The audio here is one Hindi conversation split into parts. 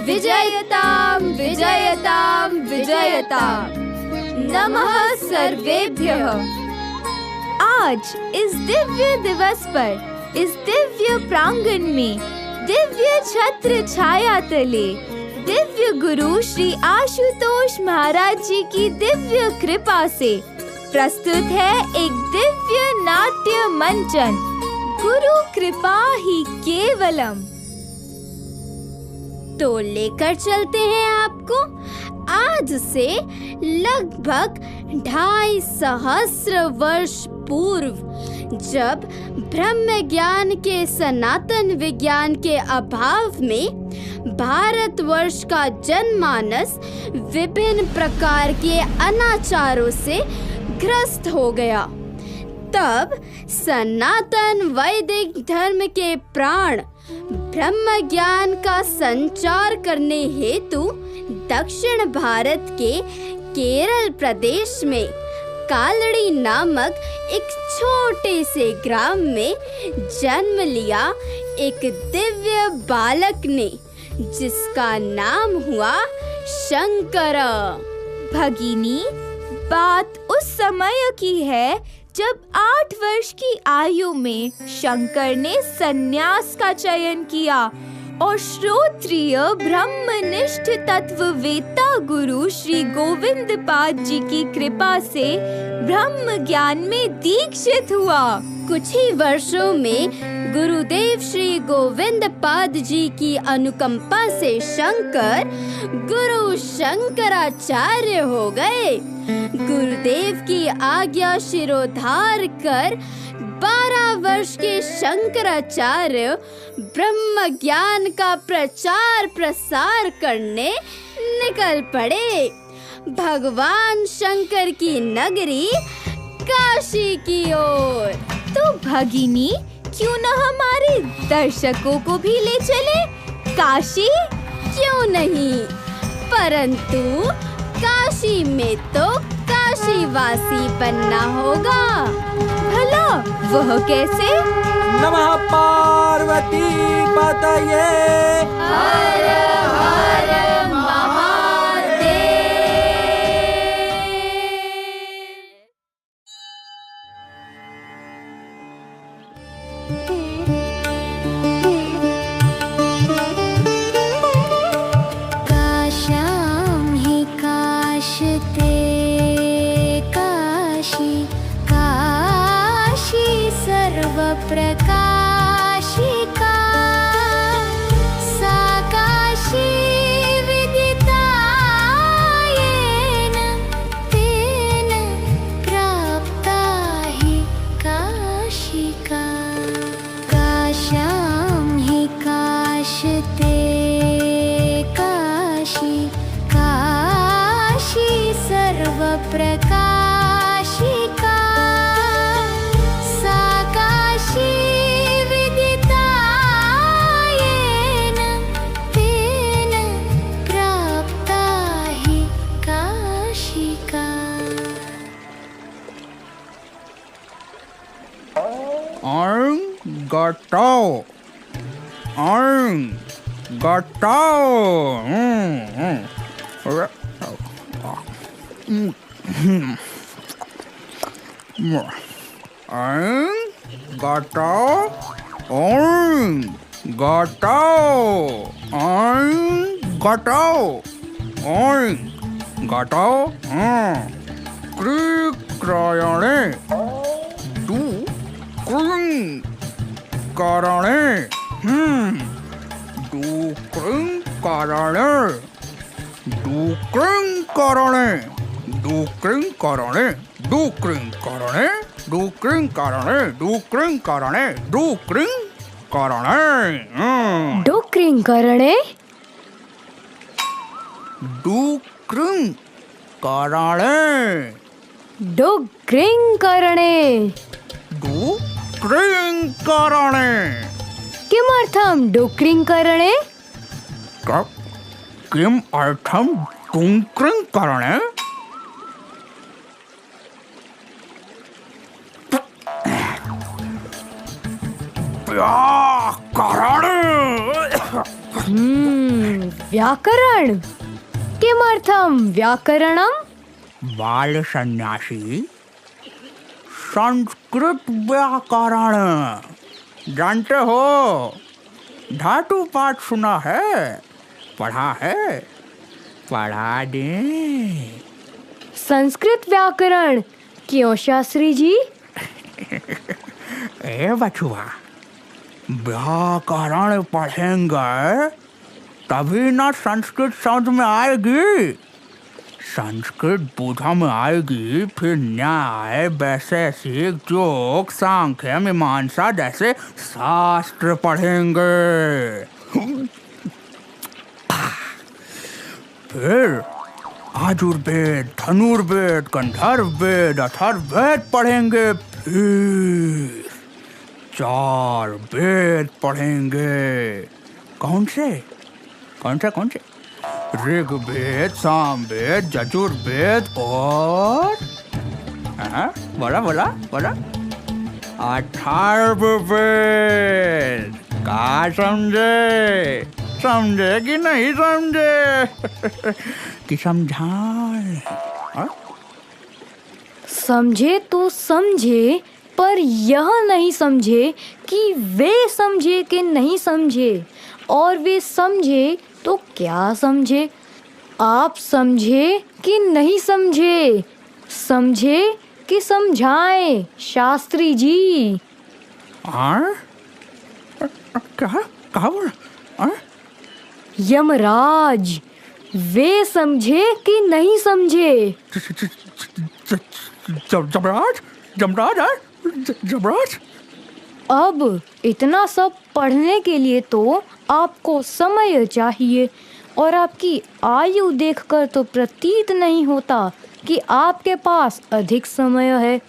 विजयतां विजयतां विजयतां। नमः सर्वेभ्यः। आज इस दिव्य दिवस पर इस दिव्य प्रांगण में दिव्य छत्र छाया तले दिव्य गुरु श्री आशुतोष महाराज जी की दिव्य कृपा से प्रस्तुत है एक दिव्य नाट्य मंचन, गुरु कृपा ही केवलम। तो लेकर चलते हैं आपको आज से लगभग 2.5 सहस्र वर्ष पूर्व, जब ब्रह्म ज्ञान के सनातन विज्ञान के अभाव में भारतवर्ष का जनमानस विभिन्न प्रकार के अनाचारों से ग्रस्त हो गया। तब सनातन वैदिक धर्म के प्राण ब्रह्म ज्ञान का संचार करने हेतु दक्षिण भारत के केरल प्रदेश में कालड़ी नामक एक छोटे से ग्राम में जन्म लिया एक दिव्य बालक ने, जिसका नाम हुआ शंकर। भगिनी, बात उस समय की है जब 8 वर्ष की आयु में शंकर ने सन्यास का चयन किया और श्रोत्रिय ब्रह्मनिष्ठ तत्ववेत्ता गुरु श्री गोविंद पाद जी की कृपा से ब्रह्म ज्ञान में दीक्षित हुआ। कुछ ही वर्षों में गुरुदेव श्री गोविंद पाद जी की अनुकंपा से शंकर गुरु शंकराचार्य हो गए। गुरुदेव की आज्ञा शिरोधार कर 12 वर्ष के शंकराचार्य ब्रह्म ज्ञान का प्रचार प्रसार करने निकल पड़े। भगवान शंकर की नगरी काशी की ओर। तो भगिनी, क्यों न हमारे दर्शकों को भी ले चले काशी? क्यों नहीं, परंतु काशी में तो काशीवासी बनना होगा। भला वह कैसे? नमः पार्वती पतये। हर हर महादेव। काश्यां हि काशते काशी, काशी सर्वप्रकाशिका, सा काशी विदिता येन, तेन प्राप्ता हि काशिका। काश्यां हि काशते काशी, काशी सर्वप्रकाशिका, सा काशी विदिता येन, तेन प्राप्ता हि काशिका। गटाओ गटाओ। गटाओ गटाओ गटाओ। क्रियाणे दू करणे डुक्रिं करणे डुक्रिं करणे डुक्रिं करणे डुक्रिं करणे डुक्रिं करणे डुक्रिं करणे डुक्रिं करणे डुक्रिं करणे डुक्रिं करणे डुक्रिं करणे डुक्रिं करणे। किमर्थं डुक्रिं करणे? किम अर्थम डुक्रिं करणे? करणे व्याकरण किमर्थम व्याकरणम? बाल सन्यासी, संस्कृत व्याकरण जानते हो? धातु पाठ सुना है, पढ़ा है, पढ़ा दे। संस्कृत व्याकरण क्यों शास्त्री जी? ए बचुआ, व्याकरण पढ़ेंगे तभी ना संस्कृत समझ में आएगी। संस्कृत बूझा में आएगी, फिर न्याय, वैशेषिक, जोक, सांख्य, मीमांसा जैसे शास्त्र पढ़ेंगे। फिर आजुर्वेद, धनुर्वेद, गंधर्ववेद, अथर्ववेद पढ़ेंगे। फिर 4 वेद पढ़ेंगे। कौन से? ऋग्वेद, सामवेद, यजुर्वेद और बोला अथर्ववेद। का समझे कि नहीं समझे? कि समझाए? समझे तो समझे, पर यह नहीं समझे कि वे समझे कि नहीं समझे, और वे समझे तो क्या समझे। आप समझे कि नहीं समझे? समझे कि समझाएं शास्त्री जी? कहा बोला? यमराज, वे समझे कि नहीं समझे? जमराज। अब इतना सब पढ़ने के लिए तो आपको समय चाहिए, और आपकी आयु देखकर तो प्रतीत नहीं होता कि आपके पास अधिक समय है।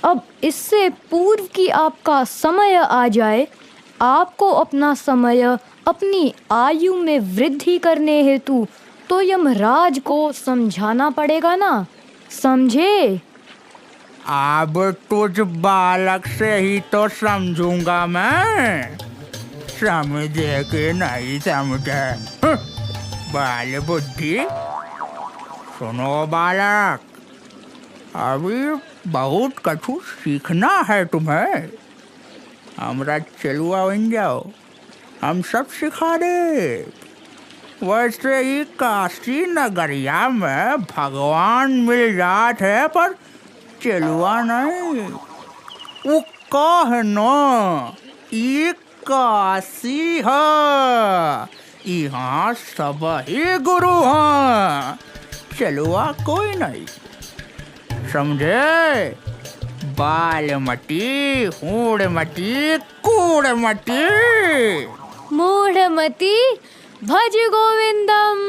अब इससे पूर्व कि आपका समय आ जाए, आपको अपना समय अपनी आयु में वृद्धि करने हेतु तो यमराज को समझाना पड़ेगा ना, समझे? अब तुझ बालक से ही तो समझूंगा मैं। समझे कि नहीं समझे? बाल बुद्धि। सुनो बालक, अभी बहुत कछु सीखना है तुम्हें। हमरा चलुआ बन जाओ, हम सब सिखा दे। वैसे ही काशी नगरिया में भगवान मिल जात है, पर चलुआ नहीं। वो का है न, ये काशी है, यहाँ सब ही गुरु हैं, चलुआ कोई नहीं। समझे? बालमती, हूड़मती, कूड़मती। मूढ़मती, भज गोविंदम।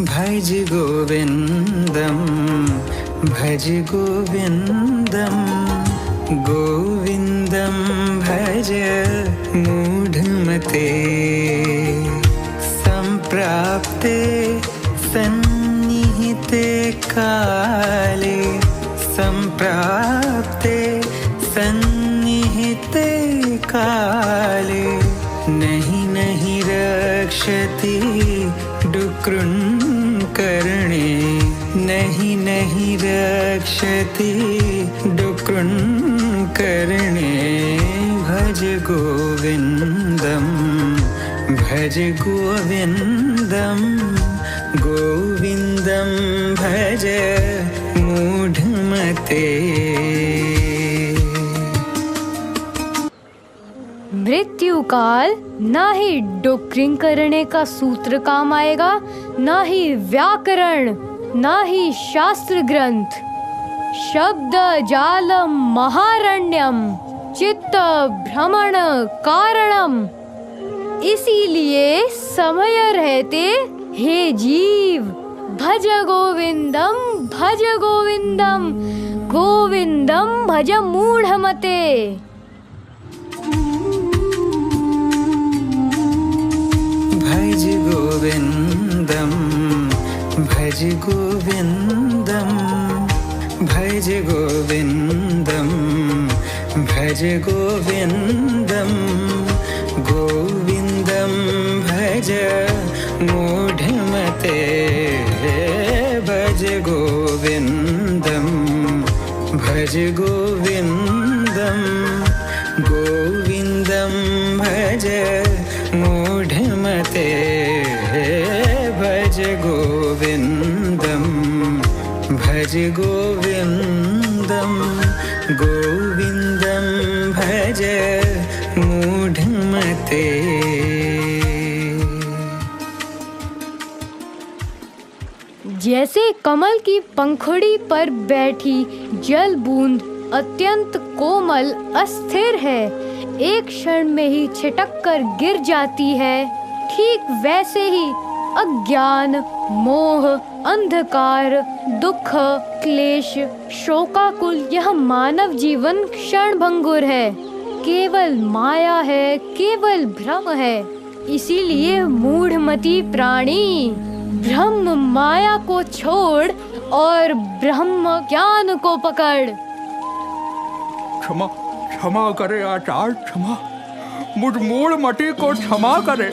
भज गोविंदम, भज गोविंदम, गोविंदम भज मूढ़मते। संप्राप्ते सन्निहिते काले, संप्राप्ते सन्निहिते काले, नहीं नहीं रक्षति डुक्रुन् करणे, नहीं नहीं रक्षति डुक्रुन् करणे। भज गोविंदम, भज गोविंदम, गोविंदम भज मूढ़मते। मृत्यु काल ना ही डुक्रिंग करने का सूत्र काम आएगा, ना ही व्याकरण, ना ही शास्त्र ग्रंथ। शब्द जालम महारण्यम, चित्त भ्रमण कारणम। इसीलिए समय रहते हे जीव, भज गोविंदम, भज गोविंदम, गोविंदम भज मूढ़मते। भज गोविंदम, भज गोविन्दं भज गोविन्दं भज गोविन्दं गोविन्दं भज मूढमते भज गोविन्दं भज गोविन्दं गोविन्दं भज मूढमते भज गोविन्दं भज गोविन्दं गोविन्दं भज मूढमते। जैसे कमल की पंखुड़ी पर बैठी जल बूंद अत्यंत कोमल अस्थिर है, एक क्षण में ही छिटक कर गिर जाती है, ठीक वैसे ही अज्ञान, मोह, अंधकार, दुख, क्लेश, शोकाकुल यह मानव जीवन क्षणभंगुर है, केवल माया है, केवल भ्रम है। इसीलिए मूढ़मती प्राणी, ब्रह्म माया को छोड़ और ब्रह्म ज्ञान को पकड़। क्षमा क्षमा करे आचार्य, क्षमा, मुझ मूढ़मती को क्षमा करे।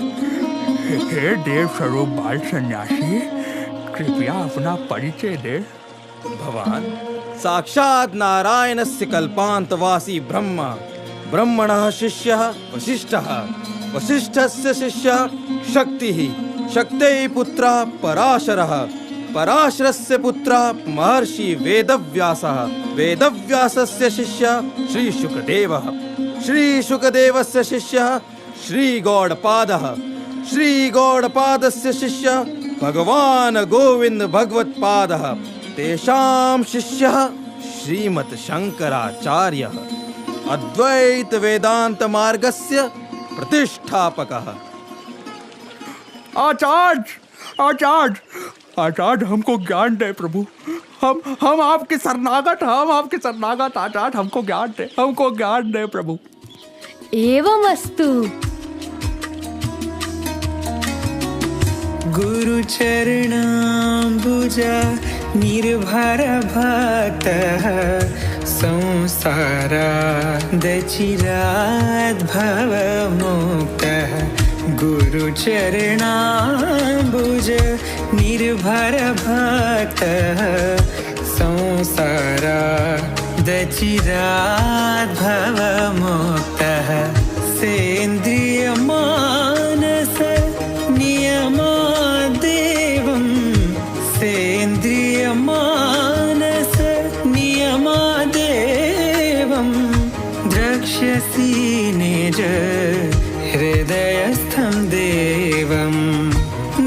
हे देव स्वरूप बाल सन्यासी, कृपया अपना परिचय दे। भवान साक्षात् नारायणस्य कल्पान्तवासी ब्रह्म, ब्रह्मणः शिष्यः वसिष्ठः, वसिष्ठस्य शिष्यः शक्तिः, शक्तेः पुत्रः पराशरः, पराशरस्य पुत्रः महर्षि वेदव्यासः, वेदव्यासस्य शिष्यः श्रीशुकदेवः, श्रीशुकदेवस्य शिष्यः श्रीगौडपादः, श्रीगौडपादस्य शिष्यः भगवान् गोविन्द भगवत्पादः, तेषां शिष्यः श्रीमत् शङ्कराचार्यः, अद्वैत वेदांत मार्गस्य प्रतिष्ठापकः। आचार्य आचार्य आचार्य, हमको ज्ञान दे प्रभु, हम आपके शरणागत, हम आपके शरणागत। आचार्य हमको ज्ञान दे प्रभु। एवं अस्तु। गुरु चरणाम्बुजा निर्भर भक्तः, संसारादचिरात् भवमुक्तः। गुरु चरणाम्बुज निर्भर भक्तः, संसारादचिरात् भवमुक्तः। सेन्द्रिय मानस नियमादेवं, सेन्द्रिय मानस नियमादेवं द्रक्ष्यसि निज हृदयस्थं देवं,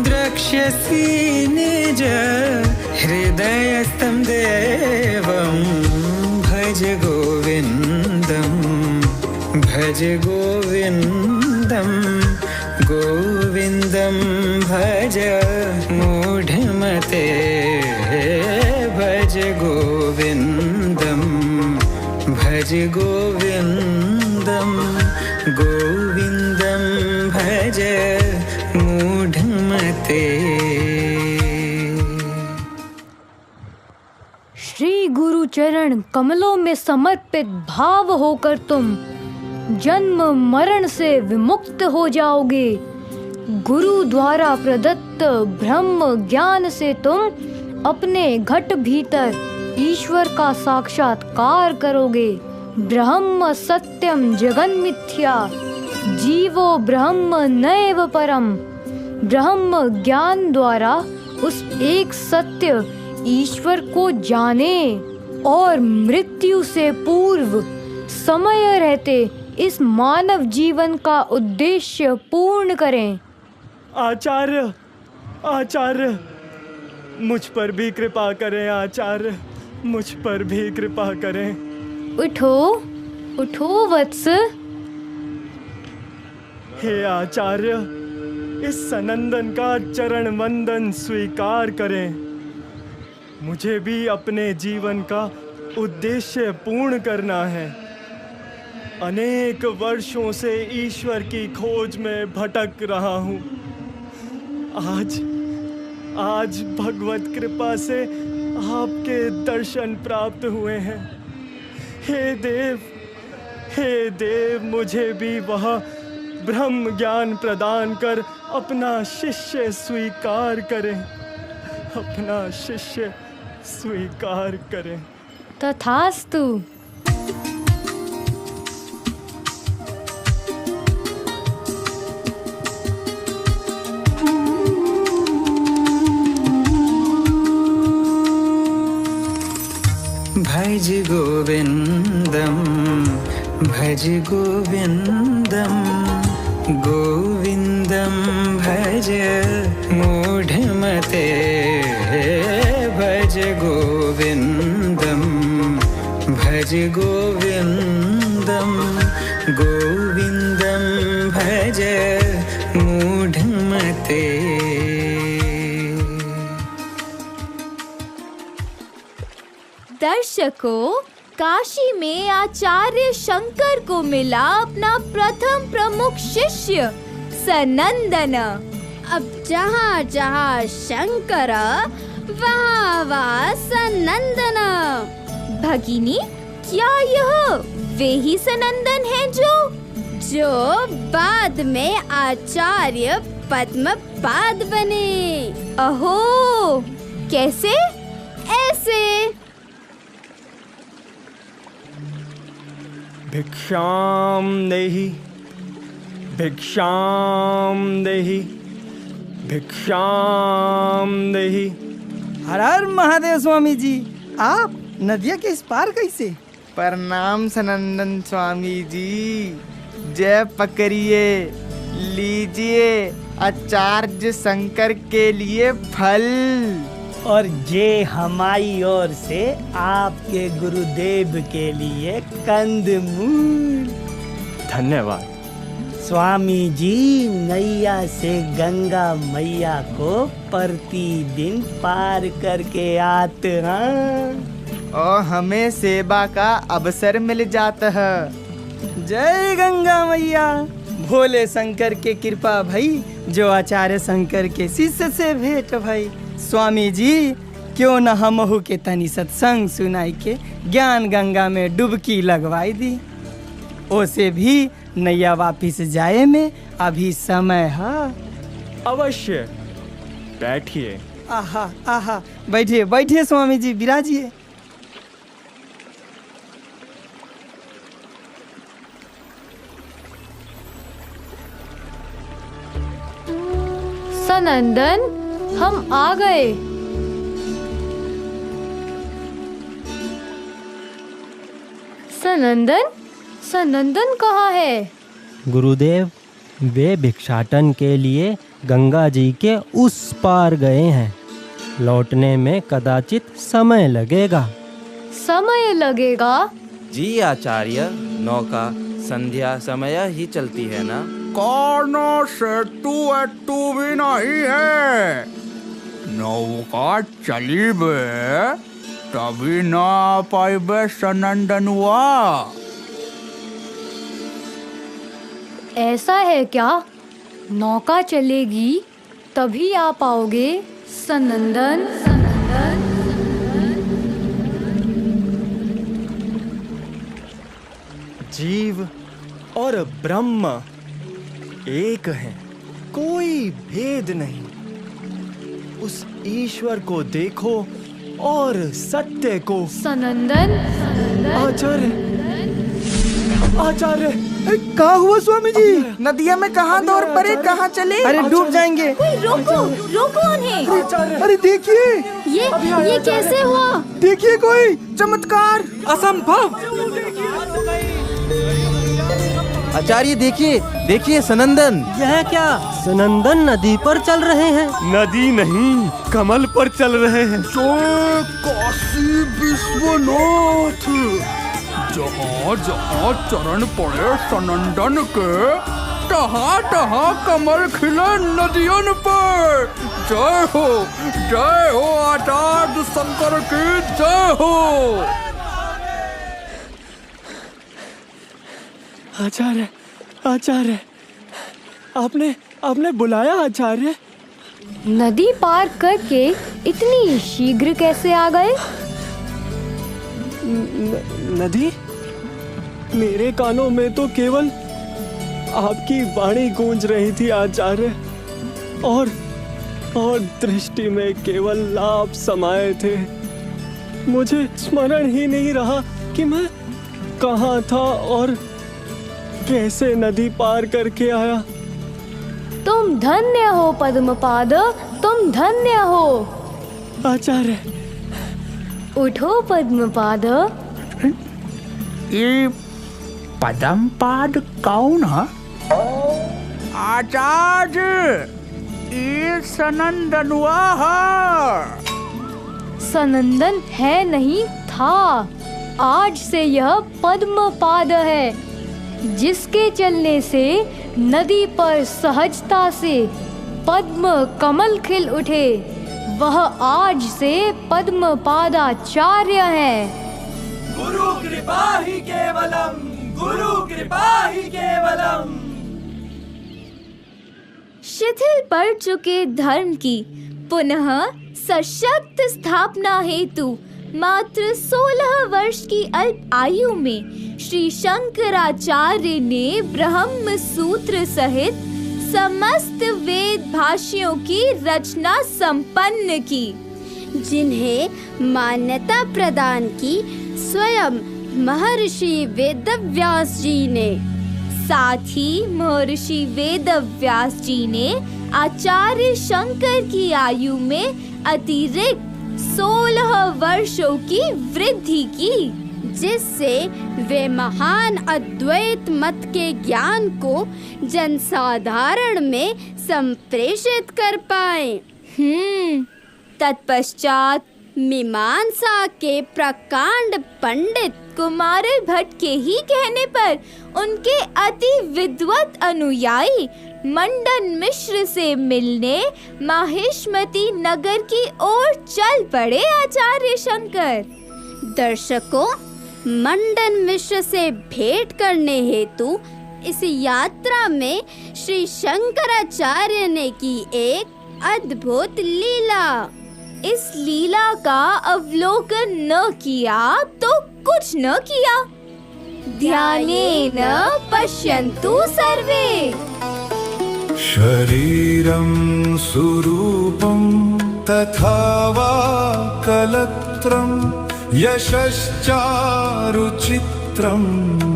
द्रक्ष्यसि निज हृदयस्थं देवं। भज गोविन्दं भज गोविन्दं गोविन्दं भज मूढमते भज गोविन्दं भज गोविन्दं गोविन्दं भज मूढमते। श्री गुरु चरण कमलों में समर्पित भाव होकर तुम जन्म मरण से विमुक्त हो जाओगे। गुरु द्वारा प्रदत्त ब्रह्म ज्ञान से तुम अपने घट भीतर ईश्वर का साक्षात्कार करोगे। ब्रह्म सत्यम जगन्मिथ्या, जीवो ब्रह्म नैव परम। ब्रह्म ज्ञान द्वारा उस एक सत्य ईश्वर को जाने और मृत्यु से पूर्व समय रहते इस मानव जीवन का उद्देश्य पूर्ण करें। आचार्य, आचार्य, मुझ पर भी कृपा करें। आचार्य, मुझ पर भी कृपा करें। उठो, उठो वत्स। हे आचार्य, इस सनंदन का चरण वंदन स्वीकार करें। मुझे भी अपने जीवन का उद्देश्य पूर्ण करना है। अनेक वर्षों से ईश्वर की खोज में भटक रहा हूँ। आज भगवत कृपा से आपके दर्शन प्राप्त हुए हैं। हे देव मुझे भी वह ब्रह्म ज्ञान प्रदान कर अपना शिष्य स्वीकार करें, अपना शिष्य स्वीकार करें। तथास्तु। भज गोविंदम भज गोविंदम गोविंदम भज मूढ़मते भज गोविंदम भज गोविंदम गोविंदम भज मूढ़मते। दर्शकों, काशी में आचार्य शंकर को मिला अपना प्रथम प्रमुख शिष्य सनंदन। अब जहाँ जहाँ शंकर वहाँ वहाँ सनंदन। भगिनी, क्या यह वे ही सनंदन हैं जो बाद में आचार्य पद्मपाद बने? अहो, कैसे? ऐसे। भिक्षाम देहि भिक्षाम देहि भिक्षाम देहि। हर हर महादेव स्वामी जी, आप नदिया के इस पार कैसे? प्रणाम सनंदन स्वामी जी, जय पकड़िए, लीजिए आचार्य शंकर के लिए फल। और ये हमारी ओर से आपके गुरुदेव के लिए कंदमूल। धन्यवाद। स्वामी जी नैया से गंगा मैया को प्रतिदिन पार करके आते हैं और हमें सेवा का अवसर मिल जाता है। जय गंगा मैया। भोले शंकर के कृपा भाई, जो आचार्य शंकर के शिष्य से भेंट भाई। स्वामी जी, क्यों न हमहु के तनी सत्संग सुनाई के ज्ञान गंगा में डुबकी लगवाई दी। ओसे भी नैया वापिस जाए में अभी समय है। अवश्य, बैठिए। आहा आहा, बैठिए बैठिए स्वामी जी, विराजिए। सनंदन, हम आ गए। सनंदन, सनंदन कहाँ है? गुरुदेव, वे भिक्षाटन के लिए गंगा जी के उस पार गए हैं। लौटने में कदाचित समय लगेगा। समय लगेगा? जी आचार्य, नौका संध्या समय ही चलती है ना? कोनो सेतु एतु भी नहीं है। नौका चली बे तभी ना पाइबे सनंदनुआ। ऐसा है क्या? नौका चलेगी तभी आ पाओगे सनंदन? जीव और ब्रह्म एक हैं, कोई भेद नहीं। उस ईश्वर को देखो और सत्य को। सनंदन, आचार्य, आचार्य, कहाँ हुआ स्वामी जी? नदिया में कहाँ दौड़ पड़े, कहाँ चले? अरे डूब जाएंगे। कोई रोको, रोको उन्हें। अरे देखिए, ये कैसे हुआ? देखिए कोई चमत्कार। असंभव। आचार्य देखिए, देखिए सनंदन। यह क्या? सनंदन नदी पर चल रहे हैं। नदी नहीं, कमल पर चल रहे हैं। जय काशी विश्वनाथ। जहाँ जहाँ चरण पड़े सनंदन के, तहाँ तहाँ कमल खिले नदियन पर। जय हो आचार्य शंकर की जय हो। आचार्य, आचार्य, आपने बुलाया आचार्य? नदी पार करके इतनी शीघ्र कैसे आ गए? नदी? मेरे कानों में तो केवल आपकी वाणी गूंज रही थी आचार्य, और दृष्टि में केवल लाभ समाये थे। मुझे स्मरण ही नहीं रहा कि मैं कहाँ था और कैसे नदी पार करके आया। तुम धन्य हो पद्मपाद, तुम धन्य हो। आचार्य, उठो पद्मपाद। ये पद्मपाद कौन है? आचार्य, ये सनंदनुआ है। सनंदन है नहीं था, आज से यह पद्मपाद है, जिसके चलने से नदी पर सहजता से पद्म कमल खिल उठे। वह आज से पद्मपादाचार्य है। गुरु कृपा ही केवलम, गुरु कृपा ही केवलम। शिथिल पड़ चुके धर्म की पुनः सशक्त स्थापना हेतु मात्र 16 वर्ष की अल्प आयु में श्री शंकराचार्य ने ब्रह्म सूत्र सहित समस्त वेद भाष्यों की रचना संपन्न की, जिन्हें मान्यता प्रदान की स्वयं महर्षि वेदव्यास जी ने। साथ ही महर्षि वेदव्यास जी ने आचार्य शंकर की आयु में अतिरिक्त 16 वर्षों की वृद्धि की, जिससे वे महान अद्वैत मत के ज्ञान को जनसाधारण में संप्रेषित कर पाए। तत्पश्चात मीमांसा के प्रकांड पंडित कुमार भट्ट के ही कहने पर उनके अति विद्वत अनुयायी मंडन मिश्र से मिलने माहिष्मती नगर की ओर चल पड़े आचार्य शंकर। दर्शकों, मंडन मिश्र से भेंट करने हेतु इस यात्रा में श्री शंकराचार्य ने की एक अद्भुत लीला। इस लीला का अवलोकन न किया तो कुछ न किया। ध्यानेन पश्यन्तु सर्वे। शरीरं सुरूपं तथा वा कलत्रं यशश्चारुचित्रं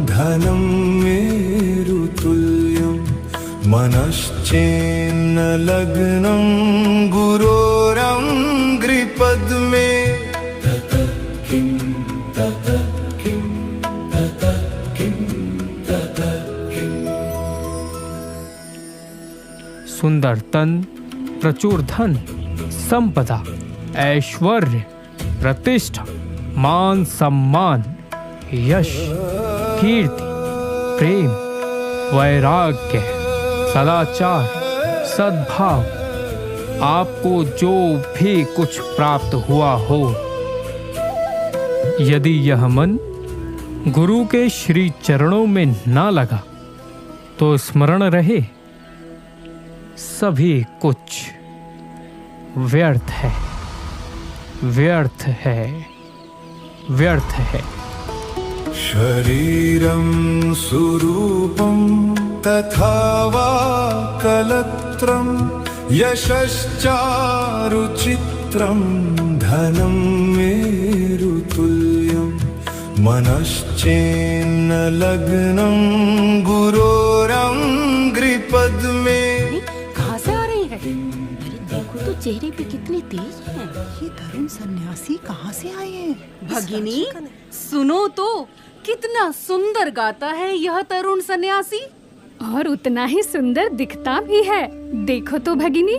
धनं मेरुतुल्यं मनश्चेन्न लग्नं गुरोरङ्घ्रिपद्मे ततः किं ततः किं ततः किं ततः किं। सुंदर तन, प्रचुर धन, संपदा, ऐश्वर्य, प्रतिष्ठा, मान सम्मान, यश, कीर्ति, प्रेम, वैराग्य, सदाचार, सद्भाव, आपको जो भी कुछ प्राप्त हुआ हो, यदि यह मन गुरु के श्री चरणों में ना लगा तो स्मरण रहे, सभी कुछ व्यर्थ है, व्यर्थ है, व्यर्थ है। शरीरं सुरूपं तथा वा कलत्रं यशश्चारुचित्रं धनं मेरुतुल्यं मनश्चेन्न लग्नं गुरोरङ्घ्रिपद्मे। कहाँ से आ रही है? अरे देखो तो चेहरे पे कितने तेज हैं। ये तरुण सन्यासी कहाँ से आए हैं? भगिनी, सुनो तो, कितना सुंदर गाता है यह तरुण सन्यासी। और उतना ही सुंदर दिखता भी है। देखो तो भगिनी,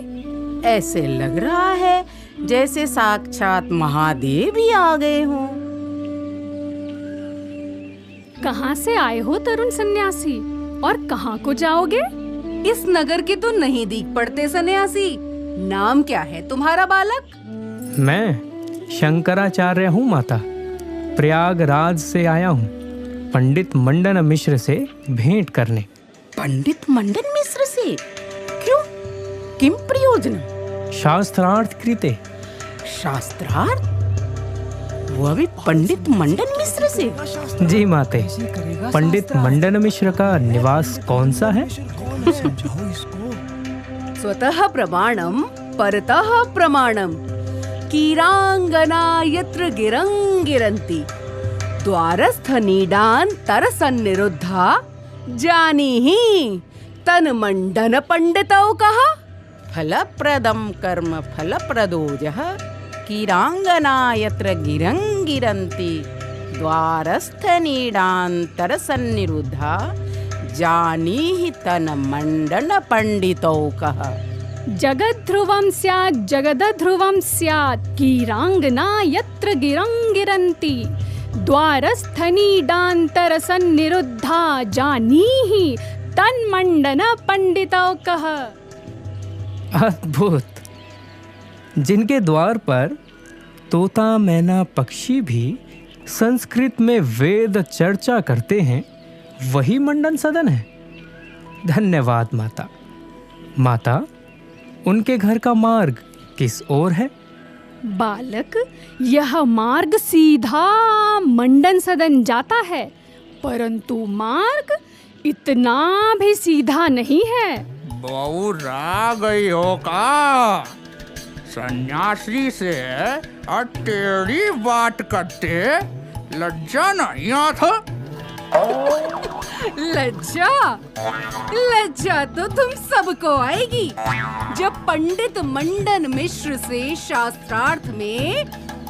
ऐसे लग रहा है जैसे साक्षात महादेव ही आ गए हों। कहाँ से आए हो तरुण सन्यासी, और कहाँ को जाओगे? इस नगर के तो नहीं दिख पड़ते सन्यासी। नाम क्या है तुम्हारा बालक? मैं शंकराचार्य हूँ माता, प्रयागराज से आया हूँ पंडित मंडन मिश्र से भेंट करने। पंडित मंडन मिश्र से? क्यों? किम प्रयोजन? शास्त्रार्थ कृते। शास्त्रार्थ? वो भी पंडित मंडन मिश्र से? जी माते, पंडित मंडन मिश्र का निवास कौन सा है? स्वतः प्रमाणम परतः प्रमाणम, कीरांगना यत्र गिरंगिरंती, द्वारस्थ नीडान तरसन्निरुद्धा, जानीहि तन मंडन पंडितौ कहा। फलप्रदम कर्म फलप्रदोजः, कीरांगना यत्र गिरंगिरंती, द्वारस्थ नीडांतर सन्निरुद्धा, जानीहि तन मंडन पंडितौ कः। जगद्ध्रुवं स्यात् जगदध्रुवं स्यात्, कीरांगना यत्र गिरंगिरन्ति, द्वारस्थनीडान्तर सन्निरुद्धा, जानीहि तन्मण्डन पंडितौ कः। अद्भुत! जिनके द्वार पर तोता मैना पक्षी भी संस्कृत में वेद चर्चा करते हैं, वही मंडन सदन है। धन्यवाद माता। माता, उनके घर का मार्ग किस ओर है? बालक, यह मार्ग सीधा मंडन सदन जाता है, परंतु मार्ग इतना भी सीधा नहीं है। बहू रा गई हो का? सन्यासी से टेढ़ी बात करते लज्जा नहीं आता? लज्जा? लज्जा तो तुम सबको आएगी जब पंडित मंडन मिश्र से शास्त्रार्थ में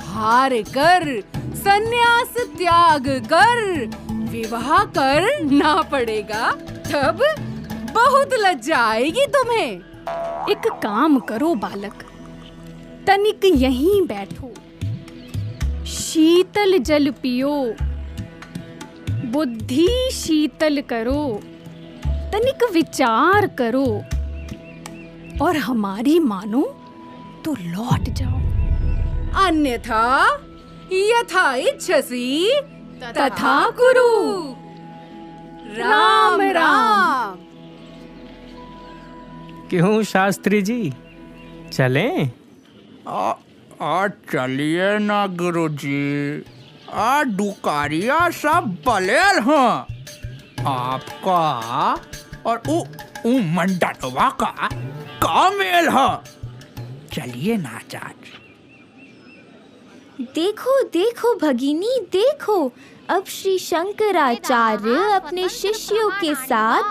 हार कर, सन्यास त्याग कर, विवाह करना पड़ेगा, तब बहुत लज्जा आएगी तुम्हें। एक काम करो बालक, तनिक यहीं बैठो, शीतल जल पियो, बुद्धि शीतल करो, तनिक विचार करो, और हमारी मानो तो लौट जाओ। अन्यथा यथा इच्छसि तथा कुरु। राम राम। क्यों शास्त्री जी, चलें? चलिए ना गुरुजी, दुकारिया सब बलेल हैं। आपका और उ मंडनवा का मेल है। चलिए ना चाच। देखो देखो भगिनी देखो, अब श्री शंकराचार्य अपने शिष्यों के साथ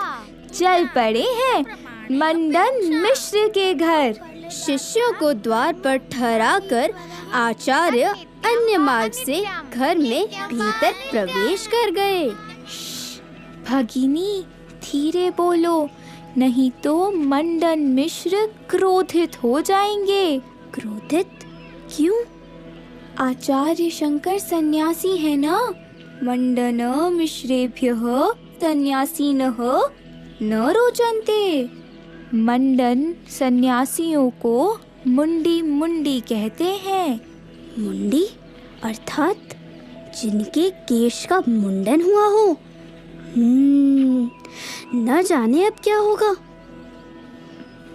चल पड़े हैं मंडन मिश्र के घर। शिष्यों को द्वार पर ठहरा कर आचार्य अन्य मार्ग से घर में भीतर प्रवेश कर गए। भगिनी धीरे बोलो, नहीं तो मंडन मिश्र क्रोधित हो जाएंगे। क्रोधित क्यों? आचार्य शंकर सन्यासी है ना। मंडन मिश्रेभ्यः सन्यासिनः न रोचन्ते। मंडन सन्यासियों को मुंडी मुंडी कहते हैं। मुंडी अर्थात जिनके केश का मुंडन हुआ हो। न जाने अब क्या होगा।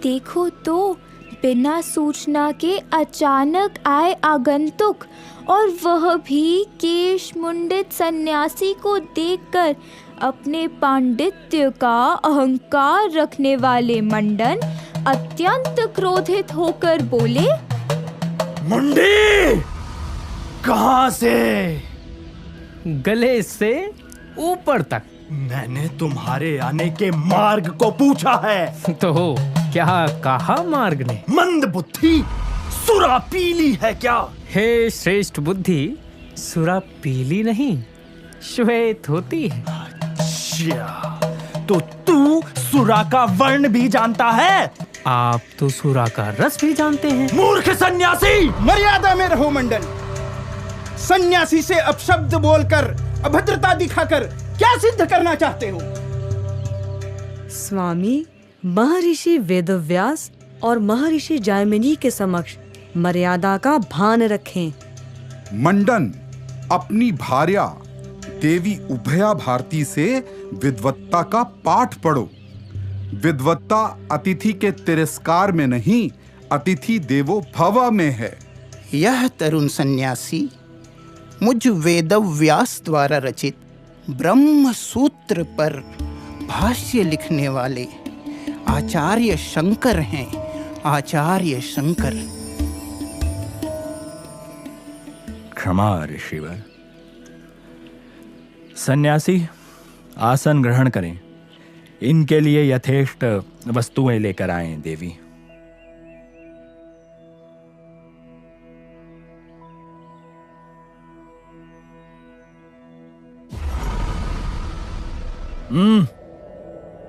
देखो तो, बिना सूचना के अचानक आए आगंतुक, और वह भी केश मुंडित सन्यासी को देखकर अपने पांडित्य का अहंकार रखने वाले मंडन अत्यंत क्रोधित होकर बोले, मुंडी कहाँ से? गले से ऊपर तक। मैंने तुम्हारे आने के मार्ग को पूछा है। तो क्या कहा मार्ग ने? मंद बुद्धि, सुरा पीली है क्या? हे श्रेष्ठ बुद्धि, सुरा पीली नहीं, श्वेत होती है। अच्छा, तो तू सुरा का वर्ण भी जानता है? आप तो सुरा का रस भी जानते हैं। मूर्ख सन्यासी! मर्यादा में रहो मंडन। सन्यासी से अपशब्द बोलकर, अभद्रता दिखाकर क्या सिद्ध करना चाहते हो? स्वामी, महर्षि वेदव्यास और महर्षि जायमिनी के समक्ष मर्यादा का भान रखें। मंडन, अपनी भार्या देवी उभया भारती से विद्वत्ता का पाठ पढ़ो। विद्वत्ता अतिथि के तिरस्कार में नहीं, अतिथि देवो भव में है। यह तरुण सन्यासी मुझ वेदव्यास द्वारा रचित ब्रह्म सूत्र पर भाष्य लिखने वाले आचार्य शंकर हैं। आचार्य शंकर। क्षमा ऋषिवर। सन्यासी, आसन ग्रहण करें। इनके लिए यथेष्ट वस्तुएं लेकर आएं देवी।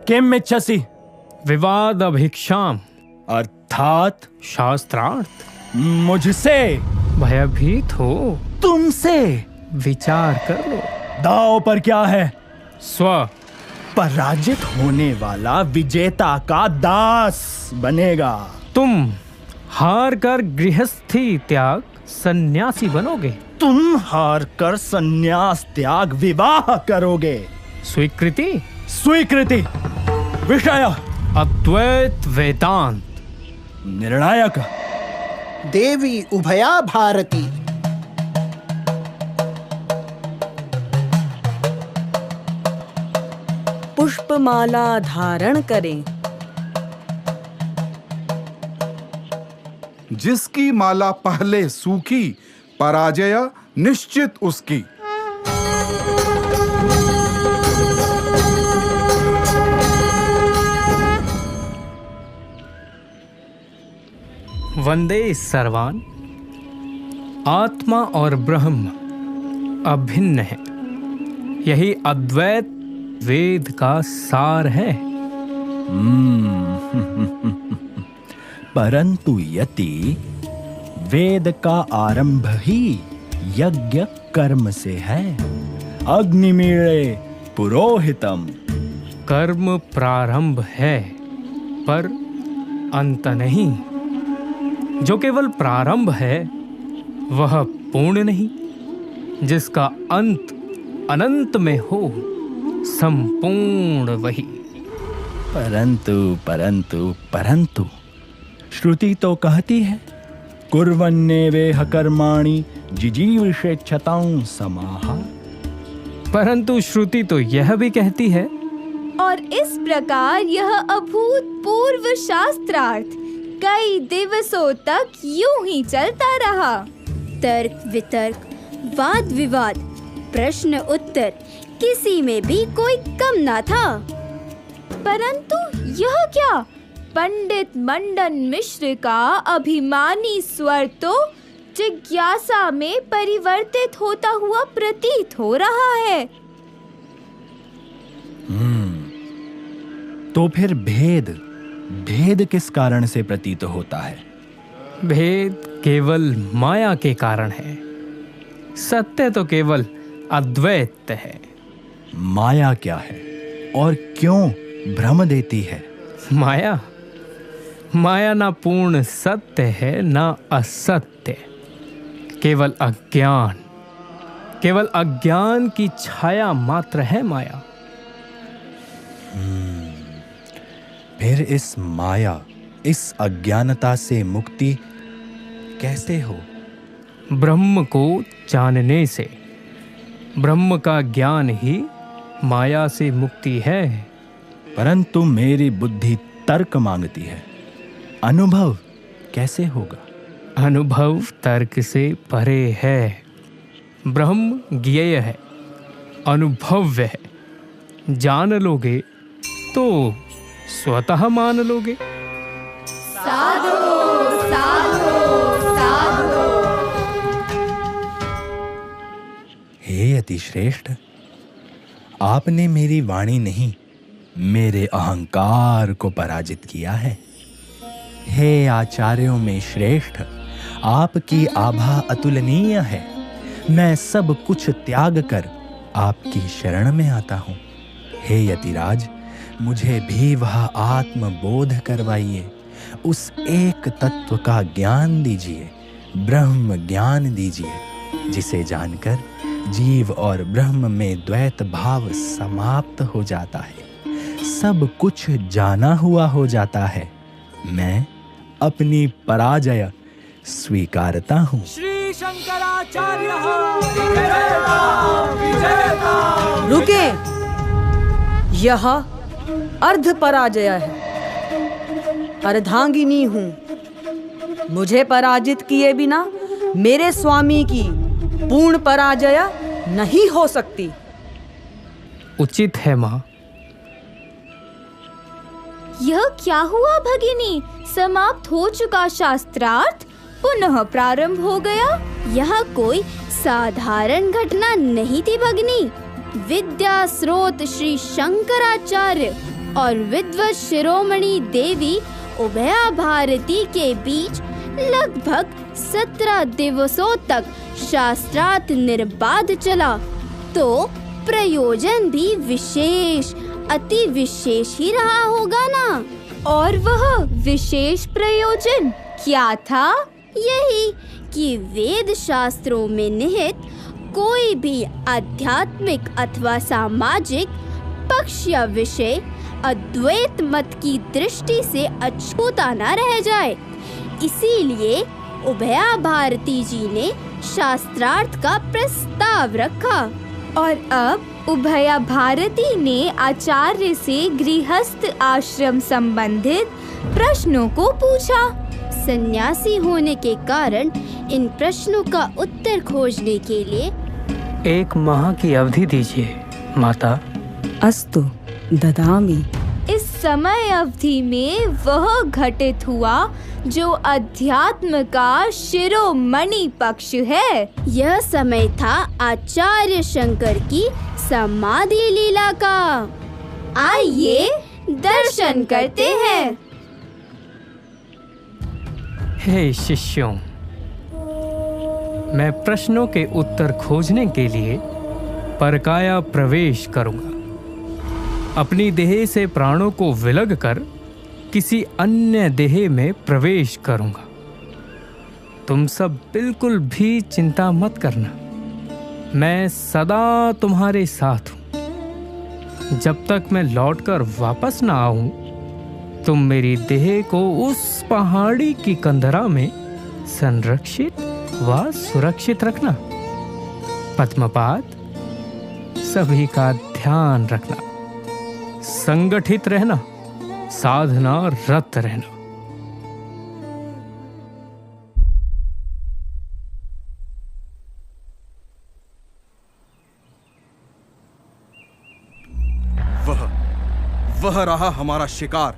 किम इच्छसि? विवाद अभिक्षाम अर्थात शास्त्रार्थ। मुझसे भयभीत हो? तुमसे विचार कर लो। दांव पर क्या है? स्व। पराजित होने वाला विजेता का दास बनेगा। तुम हार कर गृहस्थी त्याग सन्यासी बनोगे। तुम हार कर सन्यास त्याग विवाह करोगे। स्वीकृति? स्वीकृति। विषय अद्वैत वेदांत। निर्णायक देवी उभया भारती। पुष्पमाला धारण करें। जिसकी माला पहले सूखी, पराजय निश्चित उसकी। वंदे सर्वान। आत्मा और ब्रह्म अभिन्न है। यही अद्वैत वेद का सार है। परंतु यति वेद का आरंभ ही यज्ञ कर्म से है। अग्निमीळे पुरोहितम। कर्म प्रारंभ है पर अंत नहीं। जो केवल प्रारंभ है वह पूर्ण नहीं। जिसका अंत अनंत में हो संपूर्ण वही। परंतु परंतु परंतु श्रुति तो कहती है कुर्वन्नेवेह कर्माणि जिजीविषेच्छतां समाह। परंतु श्रुति तो यह भी कहती है। और इस प्रकार यह अभूतपूर्व शास्त्रार्थ कई दिवसों तक यूं ही चलता रहा। तर्क वितर्क, वाद विवाद, प्रश्न उत्तर, किसी में भी कोई कम ना था। परंतु यह क्या? पंडित मंडन मिश्र का अभिमानी स्वर तो जिज्ञासा में परिवर्तित होता हुआ प्रतीत हो रहा है। तो फिर भेद किस कारण से प्रतीत होता है? भेद केवल माया के कारण है। सत्य तो केवल अद्वैत है। माया क्या है और क्यों भ्रम देती है? माया ना पूर्ण सत्य है ना असत्य। केवल अज्ञान की छाया मात्र है माया। फिर इस माया, इस अज्ञानता से मुक्ति कैसे हो? ब्रह्म को जानने से। ब्रह्म का ज्ञान ही माया से मुक्ति है। परंतु मेरी बुद्धि तर्क मांगती है। अनुभव कैसे होगा? अनुभव तर्क से परे है। ब्रह्म ज्ञेय है, अनुभव्य है। जान लोगे तो स्वतः मान लोगे। साधो साधो साधो। हे अतिश्रेष्ठ, आपने मेरी वाणी नहीं, मेरे अहंकार को पराजित किया है। हे आचार्यों में श्रेष्ठ, आपकी आभा अतुलनीय है। मैं सब कुछ त्याग कर आपकी शरण में आता हूँ। हे यतिराज, मुझे भी वह आत्मबोध करवाइए। उस एक तत्व का ज्ञान दीजिए, ब्रह्म ज्ञान दीजिए, जिसे जानकर जीव और ब्रह्म में द्वैत भाव समाप्त हो जाता है। सब कुछ जाना हुआ हो जाता है। मैं अपनी पराजय स्वीकारता हूँ। श्री शंकराचार्य रुके, यह अर्ध पराजय है, अर्धांगिनी हूँ। मुझे पराजित किए बिना मेरे स्वामी की पूर्ण पराजय नहीं हो सकती। उचित है माँ। यह क्या हुआ भगिनी? समाप्त हो चुका शास्त्रार्थ पुनः प्रारंभ हो गया। यह कोई साधारण घटना नहीं थी भगिनी। विद्या स्रोत श्री शंकराचार्य और विद्वत शिरोमणि देवी उभया भारती के बीच लगभग 17 दिवसों तक शास्त्रार्थ निर्बाध चला, तो प्रयोजन भी विशेष, अति विशेष ही रहा होगा ना। और वह विशेष प्रयोजन क्या था? यही कि वेद शास्त्रों में निहित कोई भी आध्यात्मिक अथवा सामाजिक पक्ष या विषय अद्वैत मत की दृष्टि से अछूता न रह जाए। इसीलिए उभया भारती जी ने शास्त्रार्थ का प्रस्ताव रखा। और अब उभया भारती ने आचार्य से गृहस्थ आश्रम संबंधित प्रश्नों को पूछा। सन्यासी होने के कारण इन प्रश्नों का उत्तर खोजने के लिए 1 माह की अवधि दीजिए माता। अस्तु ददामि। इस समय अवधि में वह घटित हुआ जो अध्यात्म का शिरोमणि पक्ष है। यह समय था आचार्य शंकर की समाधि लीला का। आइए दर्शन करते हैं। हे शिष्यों, मैं प्रश्नों के उत्तर खोजने के लिए परकाया प्रवेश करूंगा। अपनी देह से प्राणों को विलग कर किसी अन्य देह में प्रवेश करूंगा। तुम सब बिल्कुल भी चिंता मत करना, मैं सदा तुम्हारे साथ हूं। जब तक मैं लौटकर वापस ना आऊं, तुम मेरी देह को उस पहाड़ी की कंदरा में संरक्षित व सुरक्षित रखना। पद्मपाद, सभी का ध्यान रखना, संगठित रहना, साधना रत रहना। वह रहा हमारा शिकार।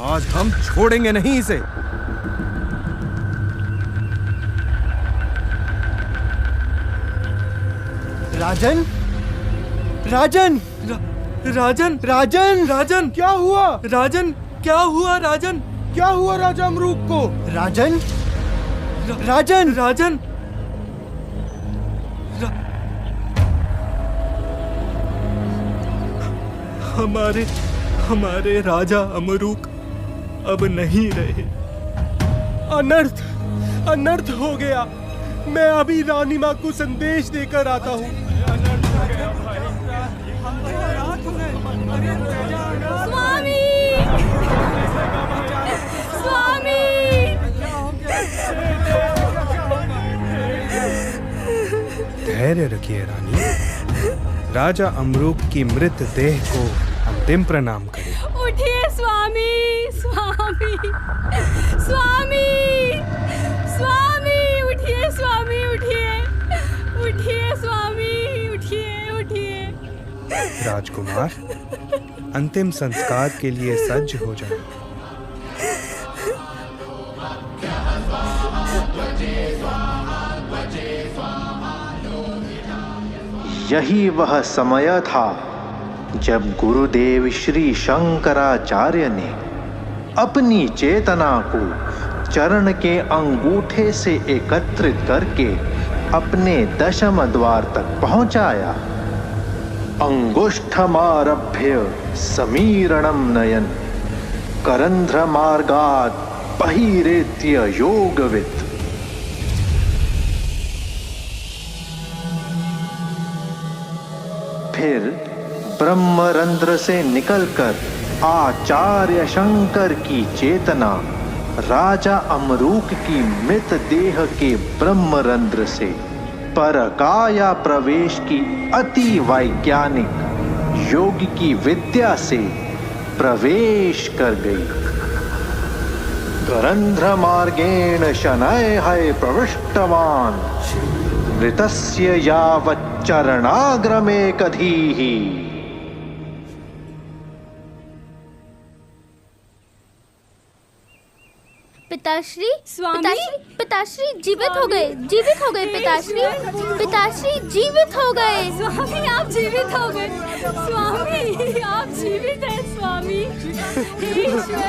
आज हम छोड़ेंगे नहीं इसे। राजन, राजन, राजन, राजन, राजन, क्या हुआ? राजन, क्या हुआ? राजन, क्या हुआ राजा अमरूक को? राजन, राजन, राजन, हमारे राजा अमरूक अब नहीं रहे। अनर्थ हो गया। मैं अभी रानी माँ को संदेश देकर आता हूँ। स्वामी, स्वामी, धैर्य रखिए रानी। राजा अमरूक की मृत देह को अंतिम प्रणाम करें। उठिए स्वामी, स्वामी, स्वामी, स्वामी, उठिए स्वामी, उठिए, उठिए स्वामी, उठिए, उठिए। राजकुमार, अंतिम संस्कार के लिए सज्ज हो जाएं। यही वह समय था जब गुरुदेव श्री शंकराचार्य ने अपनी चेतना को चरण के अंगूठे से एकत्रित करके अपने दशम द्वार तक पहुंचाया। अंगुष्ठमारभ्य समीरणं नयन करंध्र मार्गात् बहिरेत्य योगवित्। फिर ब्रह्मरंध्र से निकलकर आचार्य शंकर की चेतना राजा अमरूक की मृत देह के ब्रह्मरंध्र से परकाया प्रवेश की अति वैज्ञानिक योग की विद्या से प्रवेश कर गई। करंध्र मार्गेण शनैः प्रविष्टवान् ऋतस्य यावच्चरणाग्रमे कधीः। पिताश्री पिताश्री जीवित हो गए पिताश्री जीवित हो गए। स्वामी आप जीवित हो गए, स्वामी आप जीवित हैं स्वामी।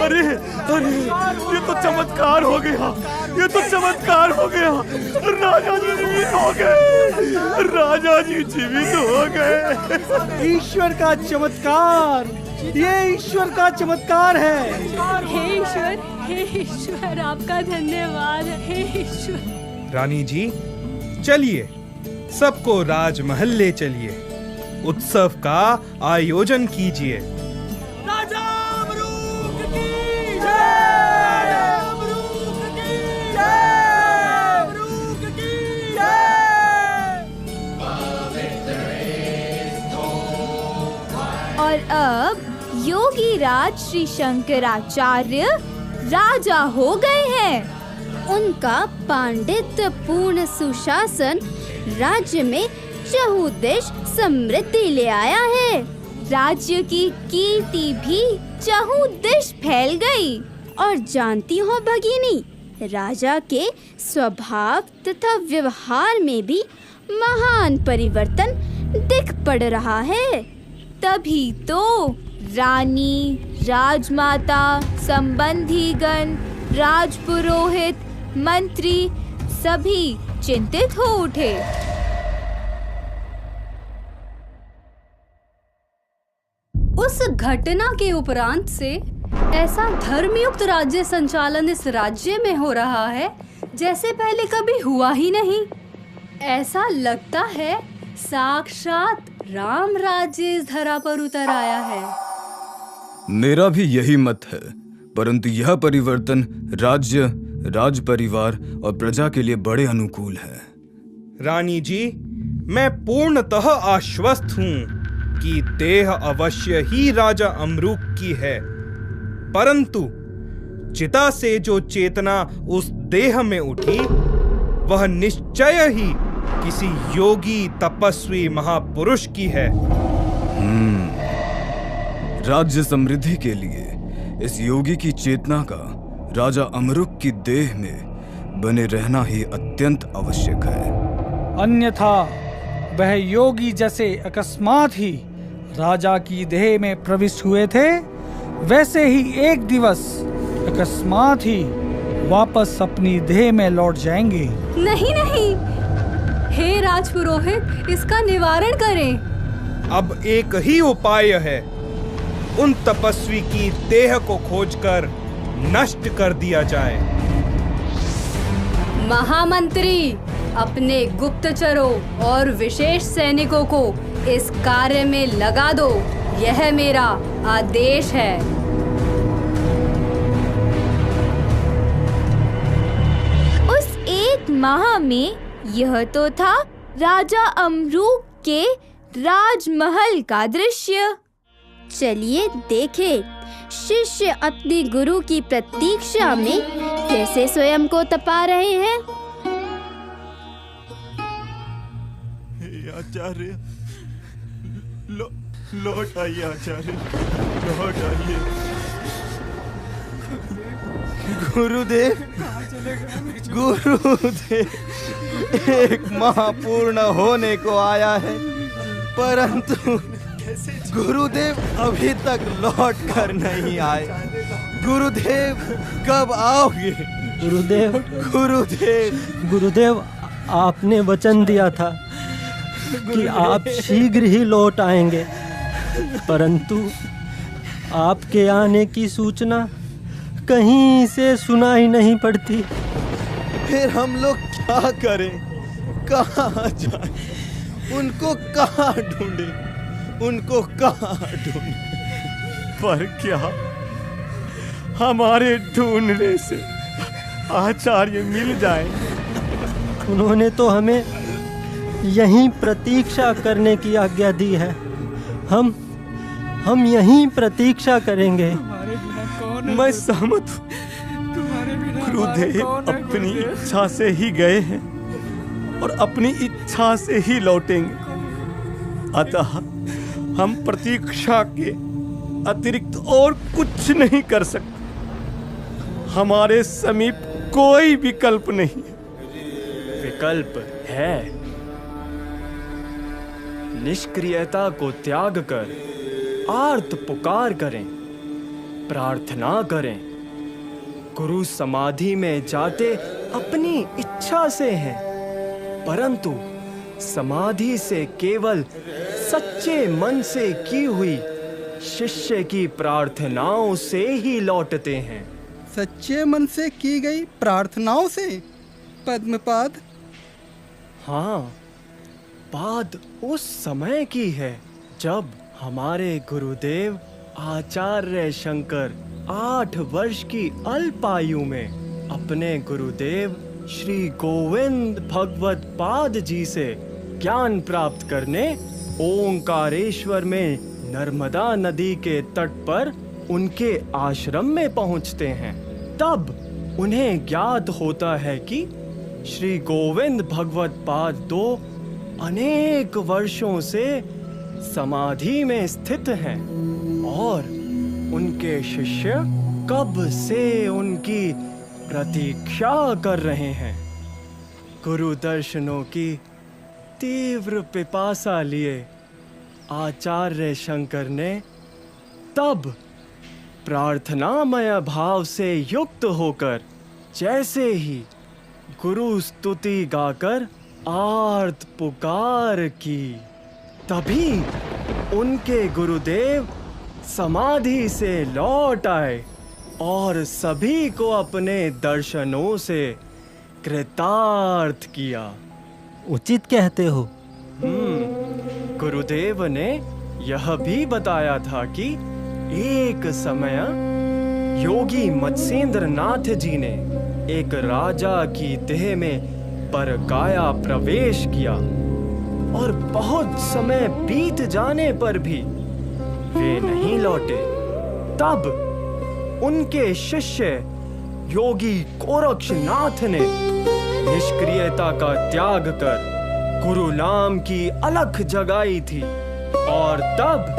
अरे अरे ये तो चमत्कार हो गया, ये तो चमत्कार हो गया। राजा जी जीवित हो गए, राजा जी जीवित हो गए। ईश्वर का चमत्कार, ये ईश्वर का चमत्कार है। हे ईश्वर आपका धन्यवाद हे ईश्वर। रानी जी चलिए, सबको राजमहल ले चलिए, उत्सव का आयोजन कीजिए। राजा अमरूक की जय, अमरूक की जय, अमरूक की जय। और अब योगी राज श्री शंकराचार्य राजा हो गए हैं। उनका पांडित्य पूर्ण सुशासन राज्य में चहुदिश समृद्धि ले आया है। राज्य की कीर्ति भी चहुदिश फैल गई। और जानती हो भगिनी, राजा के स्वभाव तथा व्यवहार में भी महान परिवर्तन दिख पड़ रहा है। तभी तो रानी, राजमाता, संबंधीगण, राजपुरोहित, मंत्री सभी चिंतित हो उठे। उस घटना के उपरांत से ऐसा धर्मयुक्त राज्य संचालन इस राज्य में हो रहा है जैसे पहले कभी हुआ ही नहीं। ऐसा लगता है साक्षात राम राज्य इस धरा पर उतर आया है। मेरा भी यही मत है, परंतु यह परिवर्तन राज्य, राज परिवार और प्रजा के लिए बड़े अनुकूल है। रानी जी, मैं पूर्णतः आश्वस्त हूँ कि देह अवश्य ही राजा अमरूक की है, परंतु चिता से जो चेतना उस देह में उठी वह निश्चय ही किसी योगी तपस्वी महापुरुष की है। राज्य समृद्धि के लिए इस योगी की चेतना का राजा अमरूक की देह में बने रहना ही अत्यंत आवश्यक है। अन्यथा वह योगी जैसे अकस्मात ही राजा की देह में प्रविष्ट हुए थे, वैसे ही एक दिवस अकस्मात ही वापस अपनी देह में लौट जाएंगे। नहीं नहीं, हे राजपुरोहित, इसका निवारण करें। अब एक ही उपाय है, उन तपस्वी की देह को खोजकर नष्ट कर दिया जाए। महामंत्री, अपने गुप्तचरों और विशेष सैनिकों को इस कार्य में लगा दो, यह मेरा आदेश है। उस एक माह में यह तो था राजा अमरूक के राजमहल का दृश्य। चलिए देखें शिष्य अपने गुरु की प्रतीक्षा में कैसे स्वयं को तपा रहे हैं। आचार्य, लौट आइए आचार्य, लौट आइए। गुरुदेव, गुरुदेव, एक माह पूर्ण होने को आया है, परंतु गुरुदेव अभी तक लौट कर नहीं आए। गुरुदेव कब आओगे? गुरुदेव, गुरुदेव, गुरुदेव, आपने वचन दिया था कि आप शीघ्र ही लौट आएंगे, परंतु आपके आने की सूचना कहीं से सुनाई नहीं पड़ती। फिर हम लोग क्या करें? कहाँ जाएं? उनको कहाँ ढूंढें? उनको कहाँ ढूंढें? पर क्या हमारे ढूंढने से आचार्य मिल जाए। उन्होंने तो हमें यहीं प्रतीक्षा करने की आज्ञा दी है। हम यहीं प्रतीक्षा करेंगे। मैं सहमत हूँ। गुरुदेव अपनी इच्छा से ही गए हैं और अपनी इच्छा से ही लौटेंगे। अतः हम प्रतीक्षा के अतिरिक्त और कुछ नहीं कर सकते। हमारे समीप कोई विकल्प नहीं है। विकल्प है। निष्क्रियता को त्याग कर आर्त पुकार करें, प्रार्थना करें। गुरु समाधि में जाते अपनी इच्छा से हैं, परंतु समाधि से केवल सच्चे मन से की हुई शिष्य की प्रार्थनाओं से ही लौटते हैं। सच्चे मन से की गई प्रार्थनाओं से? पद्मपाद? हाँ, बात उस समय की है जब हमारे गुरुदेव आचार्य शंकर 8 वर्ष की अल्प आयु में अपने गुरुदेव श्री गोविंद भगवत पाद जी से ज्ञान प्राप्त करने ओंकारेश्वर में नर्मदा नदी के तट पर उनके आश्रम में पहुंचते हैं। तब उन्हें ज्ञात होता है कि श्री गोविंद भगवत पाद 2 अनेक वर्षों से समाधि में स्थित हैं और उनके शिष्य कब से उनकी प्रतीक्षा कर रहे हैं। गुरु दर्शनों की तीव्र पिपासा लिए आचार्य शंकर ने तब प्रार्थनामय भाव से युक्त होकर जैसे ही गुरु स्तुति गाकर आर्त पुकार की, तभी उनके गुरुदेव समाधि से लौट आए और सभी को अपने दर्शनों से कृतार्थ किया। उचित कहते हो। गुरुदेव ने यह भी बताया था कि एक समय योगी मत्स्येंद्र नाथ जी ने एक राजा की देह में परकाया प्रवेश किया और बहुत समय बीत जाने पर भी वे नहीं लौटे। तब उनके शिष्य योगी गोरक्षनाथ ने निष्क्रियता का त्याग कर गुरु नाम की अलख जगाई थी और तब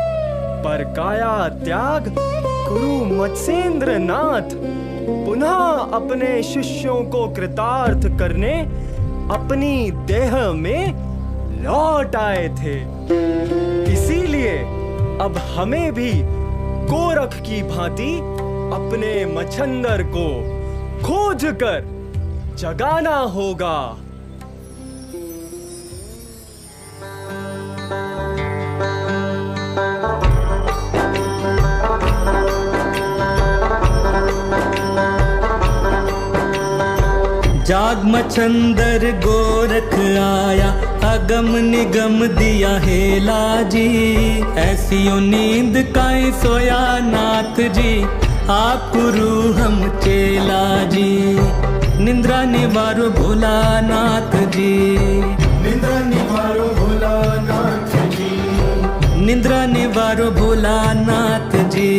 परकाया त्याग गुरु मत्स्येंद्र नाथ पुनः अपने शिष्यों को कृतार्थ करने अपनी देह में लौट आए थे। इसीलिए अब हमें भी गोरख की भांति अपने मच्छंदर को खोज कर जगाना होगा। जाग मच्छंदर गोरख आया, अगम निगम दिया हेला जी। ऐसियो नींद काई सोया नाथ जी, आप गुरु हम चेला जी। निंद्रा निवारो भोला नाथ जी, निंद्रा निवारो भोला नाथ जी, निंद्रा निवारो भोला नाथ जी।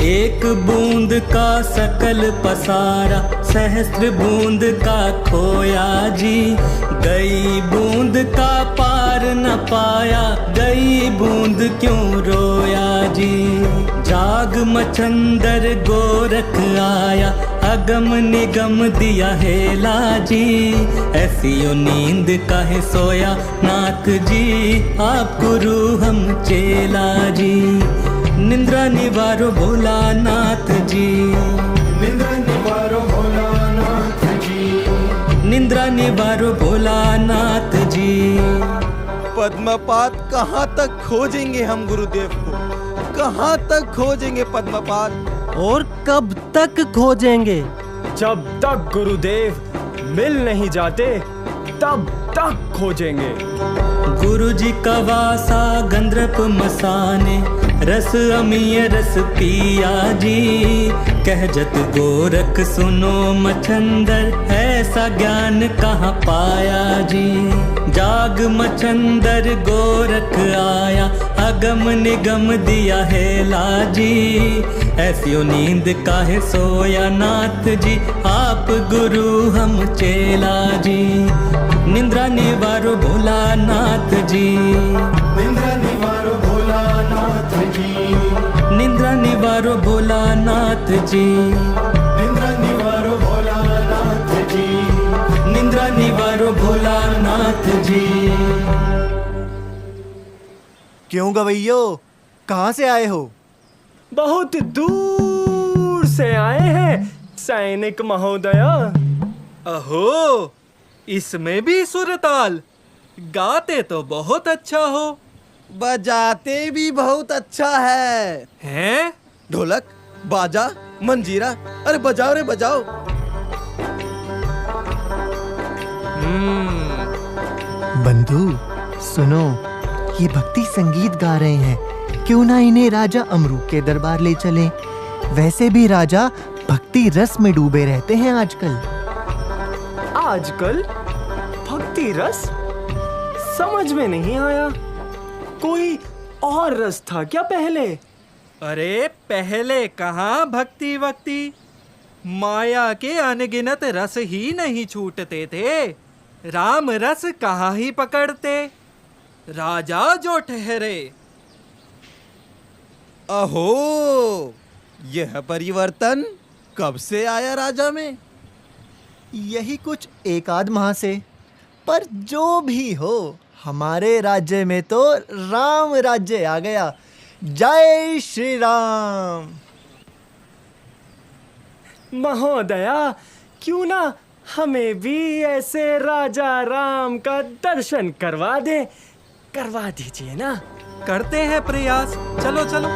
एक बूंद का सकल पसारा, सहस्त्र बूंद का खोया जी। गई बूंद का पार न पाया, गई बूंद क्यों रोया जी। जाग मच्छंदर गोरख आया, अगम निगम दिया हेला जी। ऐसियो नींद काहे सोया नाथ जी, आप गुरु हम चेला जी। निंद्रा निवारो भोला नाथ जी, निंद्रा निवारो भोला नाथ जी, निंद्रा निवारो भोला नाथ जी। पद्मपाद कहाँ तक खोजेंगे हम गुरुदेव को, कहाँ तक खोजेंगे पद्मपाद? और कब तक खोजेंगे? जब तक गुरुदेव मिल नहीं जाते तब तक खोजेंगे। गुरु जी का वासा गंधर्प मसाने, रस अमीय रस पिया जी। कहजत गोरख सुनो मछंदर, ऐसा ज्ञान कहाँ पाया जी। जाग मछंदर गोरख आया, अगम निगम दिया है लाजी। ऐसी नींद काहे सोया नाथ जी, आप गुरु हम चेला जी। निंद्रा निवारो भोलानाथ जी, निंद्रा निवारो भोलानाथ जी, निंद्रा निवारो भोलानाथ जी, निंद्रा निवारो भोलानाथ जी, निंद्रा निवारो भोलानाथ जी। क्यों गवैयो, कहाँ से आए हो? बहुत दूर से आए हैं सैनिक महोदया। अहो, इसमें भी सुरताल। गाते तो बहुत अच्छा हो, बजाते भी बहुत अच्छा है। हैं? ढोलक, बाजा, मंजीरा, अरे बजाओ रे बजाओ। बंधु सुनो, ये भक्ति संगीत गा रहे हैं, क्यों ना इन्हें राजा अमरूक के दरबार ले चलें? वैसे भी राजा भक्ति रस में डूबे रहते हैं आजकल। आजकल भक्ति रस? समझ में नहीं आया। कोई और रस था क्या पहले? अरे पहले कहाँ भक्ति वक्ति, माया के अनगिनत रस ही नहीं छूटते थे। राम रस कहाँ ही पकड़ते, राजा जो ठहरे। अहो, यह परिवर्तन कब से आया राजा में? यही कुछ एक आध माह से, पर जो भी हो, हमारे राज्य में तो राम राज्य आ गया। जय श्री राम। महोदया, क्यों ना हमें भी ऐसे राजा राम का दर्शन करवा दीजिए ना। करते हैं प्रयास, चलो चलो।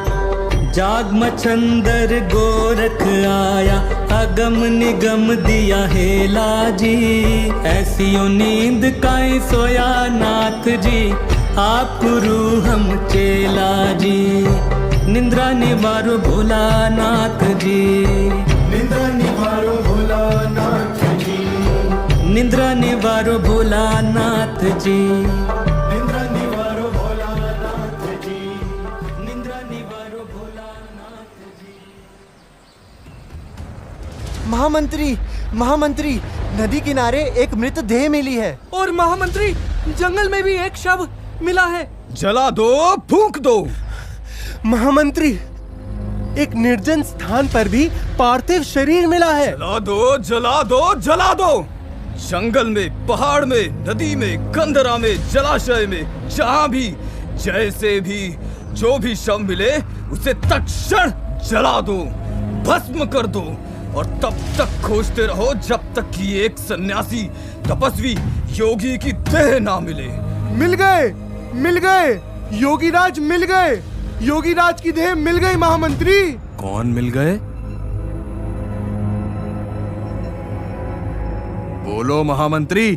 जाग मछंदर गोरख आया, अगम निगम दिया है लाजी। ऐसी नींद काई सोया नाथ जी, आप गुरु हम चेला जी। निंद्रा निवारो भोलानाथ जी, निंद्रा निवारो भोलानाथ जी, निंद्रा निवारो भोलानाथ जी, निंद्रा निवारो भोलानाथ जी, निंद्रा निवारो भोलानाथ जी। महामंत्री, महामंत्री, नदी किनारे एक मृतदेह मिली है। और महामंत्री, जंगल में भी एक शव मिला है। जला दो, फूंक दो। महामंत्री, एक निर्जन स्थान पर भी पार्थिव शरीर मिला है। जला दो, जला दो, जला दो। जंगल में, पहाड़ में, नदी में, कंदरा में, जलाशय में, जहां भी, जैसे भी, जो भी शव मिले उसे तत्क्षण जला दो, भस्म कर दो। और तब तक खोजते रहो जब तक कि एक सन्यासी, तपस्वी, योगी की देह ना मिले। मिल गए, मिल गए, योगीराज मिल गए, योगीराज की देह मिल गई महामंत्री। कौन मिल गए? बोलो महामंत्री,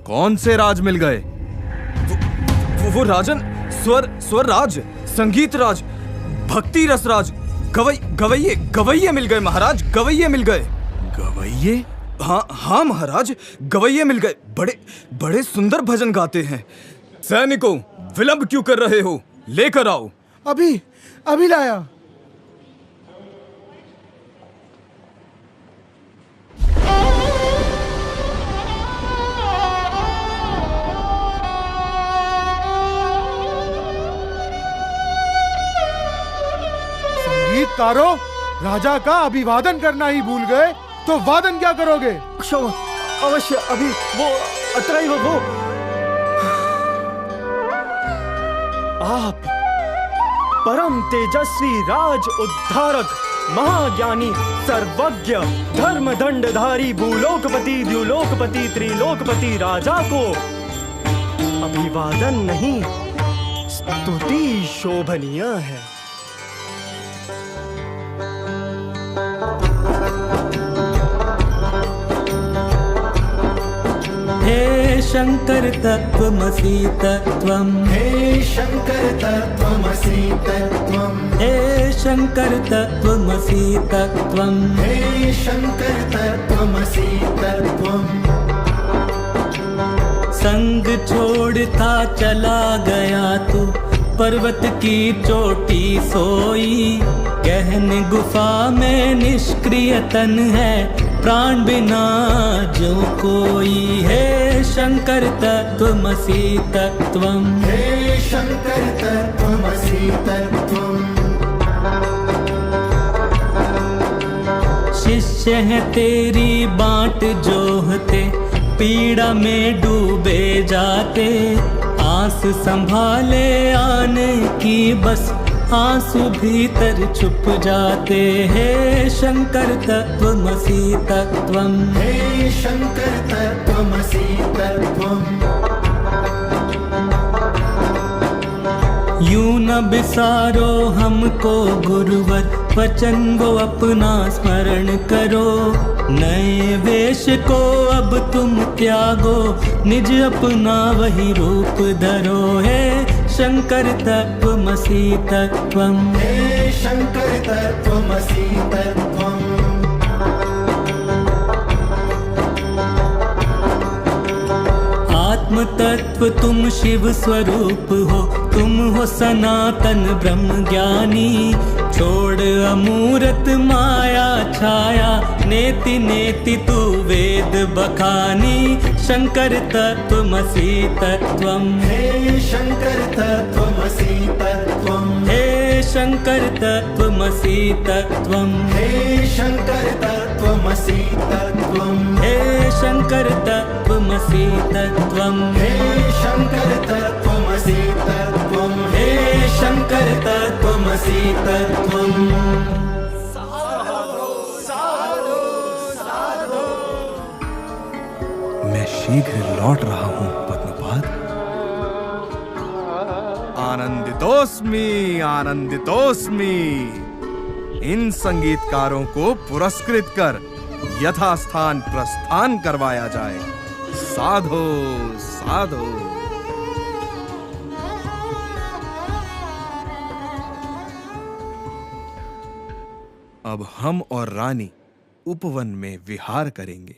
कौन से राज मिल गए? वो राजन, स्वर राज, संगीत राज, भक्ति रस राज, गवैये मिल गए महाराज, गवैये मिल गए। गवैये? हाँ महाराज, गवैये मिल गए। बड़े सुंदर भजन गाते हैं। सैनिकों, विलंब क्यों कर रहे हो? लेकर आओ। अभी लाया। संगीतकारों, राजा का अभिवादन करना ही भूल गए तो वादन क्या करोगे? अवश्य, अभी वो अत्रैव वो। आप परम तेजस्वी राज उद्धारक, महाज्ञानी, सर्वज्ञ, धर्म दंडधारी, भूलोकपति, द्युलोकपति, त्रिलोकपति राजा को अभिवादन नहीं, स्तुति शोभनीय है। हे शंकर तत्त्वमसि तत्त्वम् हे शंकर तत्त्वमसि तत्त्वम् हे शंकर तत्त्वमसि तत्त्वम् हे शंकर तत्त्वमसि तत्त्वम् संग छोड़ता चला गया तू पर्वत की चोटी सोई गहन गुफा में निष्क्रिय तन है प्राण बिना जो कोई है शंकर तत्त्वमसि तत्त्वम् हे शंकर तत्त्वमसि तत्त्वम् शिष्य है तेरी बाट जोहते पीड़ा में डूबे जाते आस संभाले आने की बस आंसू भीतर छुप जाते हैं शंकर तत्त्वमसि तत्त्वम् हे शंकर तत्त्वमसि तत्त्वम् यूं न बिसारो हमको गुरुवर वचन वो अपना स्मरण करो नए वेश को अब तुम त्यागो निज अपना वही रूप धरो है शंकर तत्त्वमसि तत्त्वम् हे शंकर तत्त्वमसि तत्त्वम् आत्म तत्व तुम शिव स्वरूप हो तुम हो सनातन ब्रह्म ज्ञानी छोड़ अमूर्त माया छाया नेति नेति तू वेद बखानी शंकर तत्त्वमसि तत्त्वम् हे शंकर तत्त्वमसि तत्त्वम् हे शंकर तत्त्वमसि तत्त्वम् हे शंकर तत्त्वमसि तत्त्वम् हे शंकर तत्त्वमसि तत्त्वम् हे शंकर तत्त्वमसि तत्त्वम् हे शंकर तत्त्वमसि तत्त्वम् मैं शीघ्र लौट रहा हूं पद्मपाद। आनंदितोस्मि आनंदितोस्मि। इन संगीतकारों को पुरस्कृत कर यथास्थान प्रस्थान करवाया जाए। साधो साधो। अब हम और रानी उपवन में विहार करेंगे।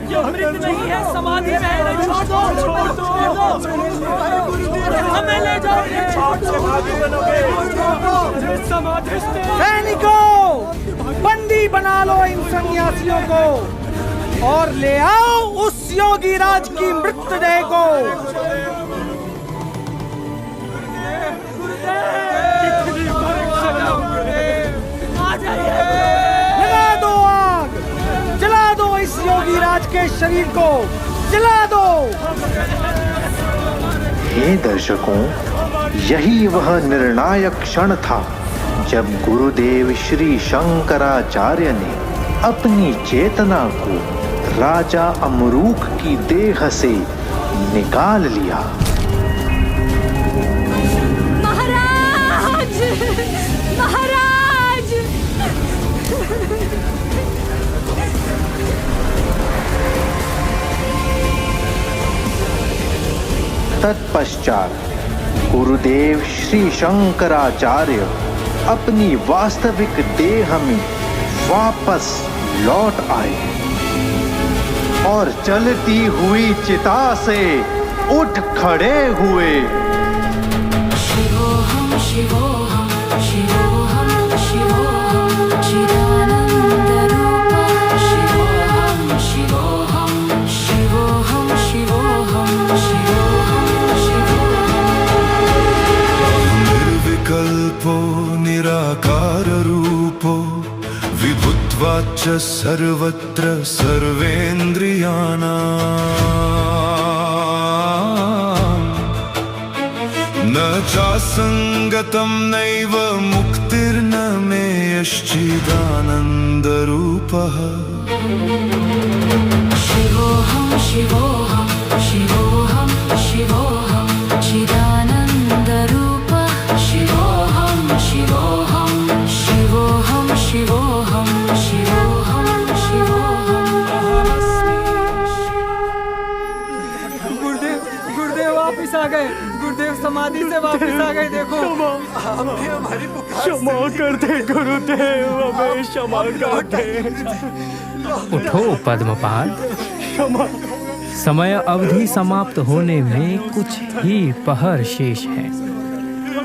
ये अमृत नहीं है समाधि में है छोड़ दो हमें ले जाओ सैनिकों बंदी बना लो इन सन्यासियों को और ले आओ उस योगी राज की मृतदेह को लगा दो आग जला दो इस योगी राज के शरीर को जला दो। हे दर्शकों, यही वह निर्णायक क्षण था जब गुरुदेव श्री शंकराचार्य ने अपनी चेतना को राजा अमरूक की देह से निकाल लिया। महाराज महाराज तत्पश्चात गुरुदेव श्री शंकराचार्य अपनी वास्तविक देह में वापस लौट आए और चलती हुई चिता से उठ खड़े हुए। शिवोहम शिवोहम शिवोहम शिवोहम चिदानंद रूपः शिवोहम शिवोहम शिवोहम शिवोहम शिवोहम निर्विकल्पो निराकार रूपो विभुत्वाच्च सर्वत्र सर्वेन्द्रियाणाम् न चासंगतं नैव मुक्तिर्न मे यश्चिदानन्दरूपः शिवोहम शिवोहम शिवोऽहं शिवोऽहं चिदानन्दरूप शिवोऽहं शिवोऽहं शिवोऽहं शिवोऽहं शिवोऽहं गुरुदेव गुरुदेव वापिस आ गए। गुरुदेव समाधि से वापिस आ गए। देखो क्षमा कर दे गुरुदेव, हमें क्षमा कर दे। उठो पद्मपाद, क्षमा। समय अवधि समाप्त होने में कुछ ही पहर शेष है।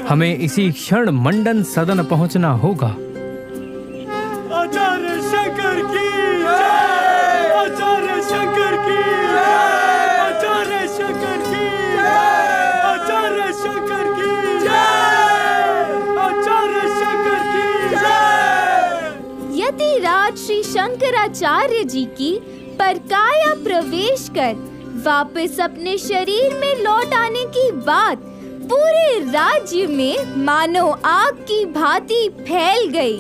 हमें इसी क्षण मंडन सदन पहुंचना होगा। आचार्य शंकर की जय! आचार्य शंकर की जय! आचार्य शंकर की जय! आचार्य शंकर की जय! आचार्य शंकर की जय! यतिराज श्री शंकराचार्य जी की परकाया प्रवेश कर वापस अपने शरीर में लौट आने की बात पूरे राज्य में मानो आग की भांति फैल गई।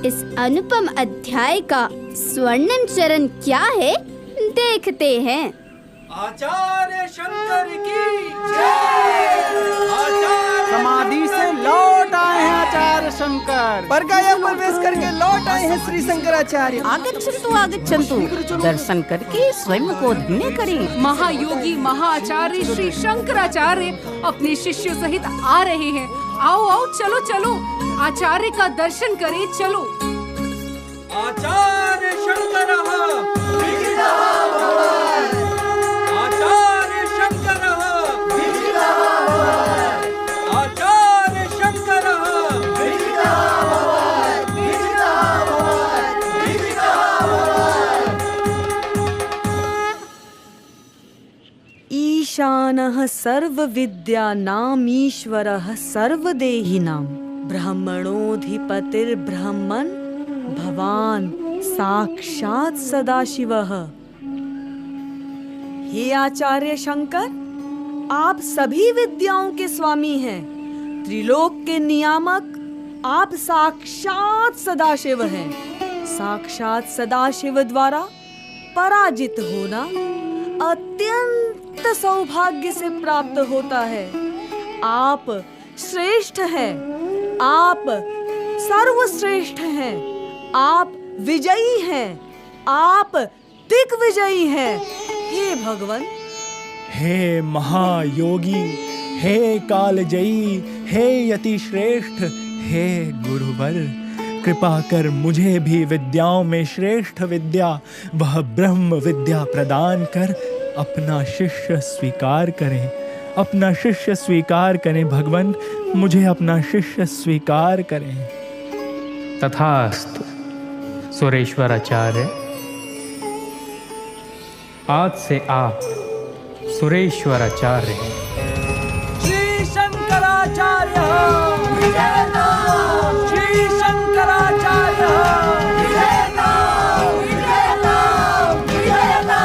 इस अनुपम अध्याय का स्वर्णिम चरण क्या है, देखते हैं। आचार्य शंकर की जय! समाधि से लौट आए हैं आचार्य शंकर। परकाया प्रवेश करके लौट आए हैं श्री शंकराचार्य। आगच्छन्तु दर्शन करके स्वयं को धन्य करें। महायोगी महाआचार्य श्री शंकराचार्य अपने शिष्यों सहित आ रहे हैं। आओ आओ, चलो चलो, आचार्य का दर्शन करें, चलो। आचार्य शंकर ईशानः सर्वविद्यानामीश्वरः सर्वदेहिनां ब्रह्मणोऽधिपतिर्ब्रह्मन् भवान् साक्षात् सदाशिवः। हे आचार्य शंकर, आप सभी विद्याओं के स्वामी हैं, त्रिलोक के नियामक आप साक्षात सदाशिव हैं। साक्षात सदाशिव द्वारा पराजित होना अत्यंत सौभाग्य से प्राप्त होता है। आप श्रेष्ठ हैं, आप सर्वश्रेष्ठ हैं, आप विजयी हैं, आप दिग्विजयी हैं। हे भगवान, हे महायोगी, हे कालजयी, हे यति श्रेष्ठ, हे गुरुवर, कृपा कर मुझे भी विद्याओं में श्रेष्ठ विद्या वह ब्रह्म विद्या प्रदान कर अपना शिष्य स्वीकार करें। अपना शिष्य स्वीकार करें भगवान, मुझे अपना शिष्य स्वीकार करें। तथास्तु सुरेश्वराचार्य, आज से आप सुरेश्वराचार्य हैं। श्री शंकराचार्य विजयता, श्री शंकराचार्य विजयता, विजयता, विजयता।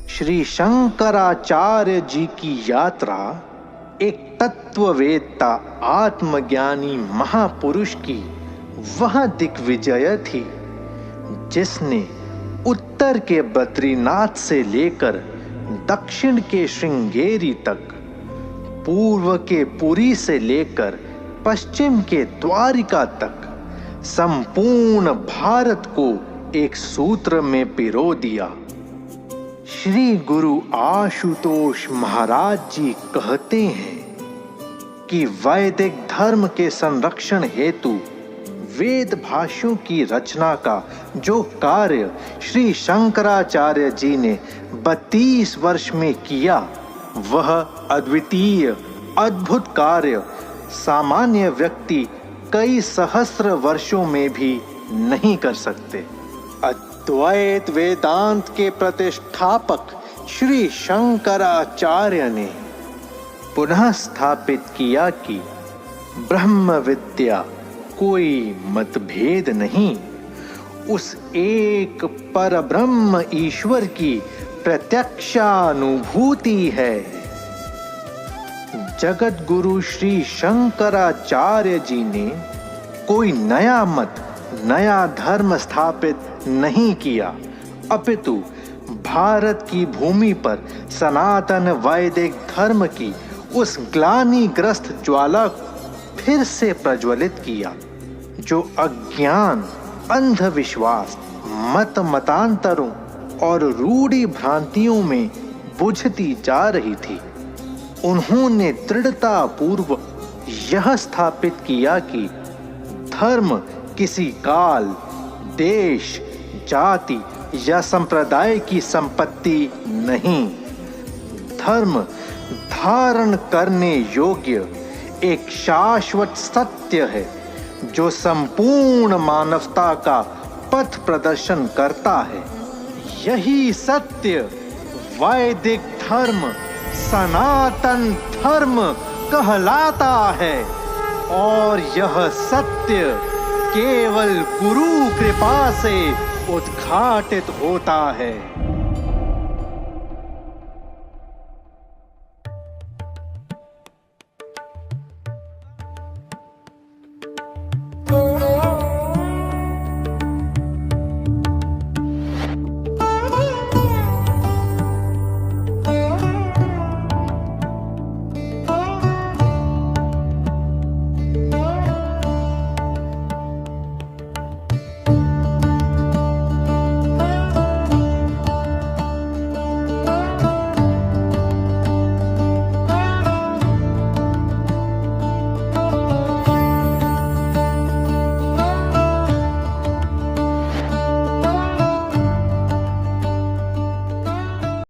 श्री शंकराचार्य जी की यात्रा एक तत्ववेत्ता आत्मज्ञानी महापुरुष की वह दिग्विजय थी जिसने उत्तर के बद्रीनाथ से लेकर दक्षिण के श्रृंगेरी तक, पूर्व के पुरी से लेकर पश्चिम के द्वारिका तक संपूर्ण भारत को एक सूत्र में पिरो दिया। श्री गुरु आशुतोष महाराज जी कहते हैं कि वैदिक धर्म के संरक्षण हेतु वेद भाष्यों की रचना का जो कार्य श्री शंकराचार्य जी ने 32 वर्ष में किया, वह अद्वितीय अद्भुत कार्य सामान्य व्यक्ति कई सहस्र वर्षों में भी नहीं कर सकते। अद्वैत वेदांत के प्रतिष्ठापक श्री शंकराचार्य ने पुनः स्थापित किया कि ब्रह्म विद्या कोई मतभेद नहीं, उस एक परब्रह्म ईश्वर की प्रत्यक्षानुभूति है। जगत गुरु श्री शंकराचार्य जी ने कोई नया मत, नया धर्म स्थापित नहीं किया, अपितु भारत की भूमि पर सनातन वैदिक धर्म की उस ग्लानिग्रस्त ज्वाला को फिर से प्रज्वलित किया, जो अज्ञान, अंधविश्वास, मत मतांतरों और रूढ़ी भ्रांतियों में बुझती जा रही थी। उन्होंने दृढ़ता पूर्वक यह स्थापित किया कि धर्म किसी काल, देश, जाति या संप्रदाय की संपत्ति नहीं। धर्म धारण करने योग्य एक शाश्वत सत्य है, जो संपूर्ण मानवता का पथ प्रदर्शन करता है। यही सत्य वैदिक धर्म, सनातन धर्म कहलाता है, और यह सत्य केवल गुरु कृपा से उद्घाटित होता है।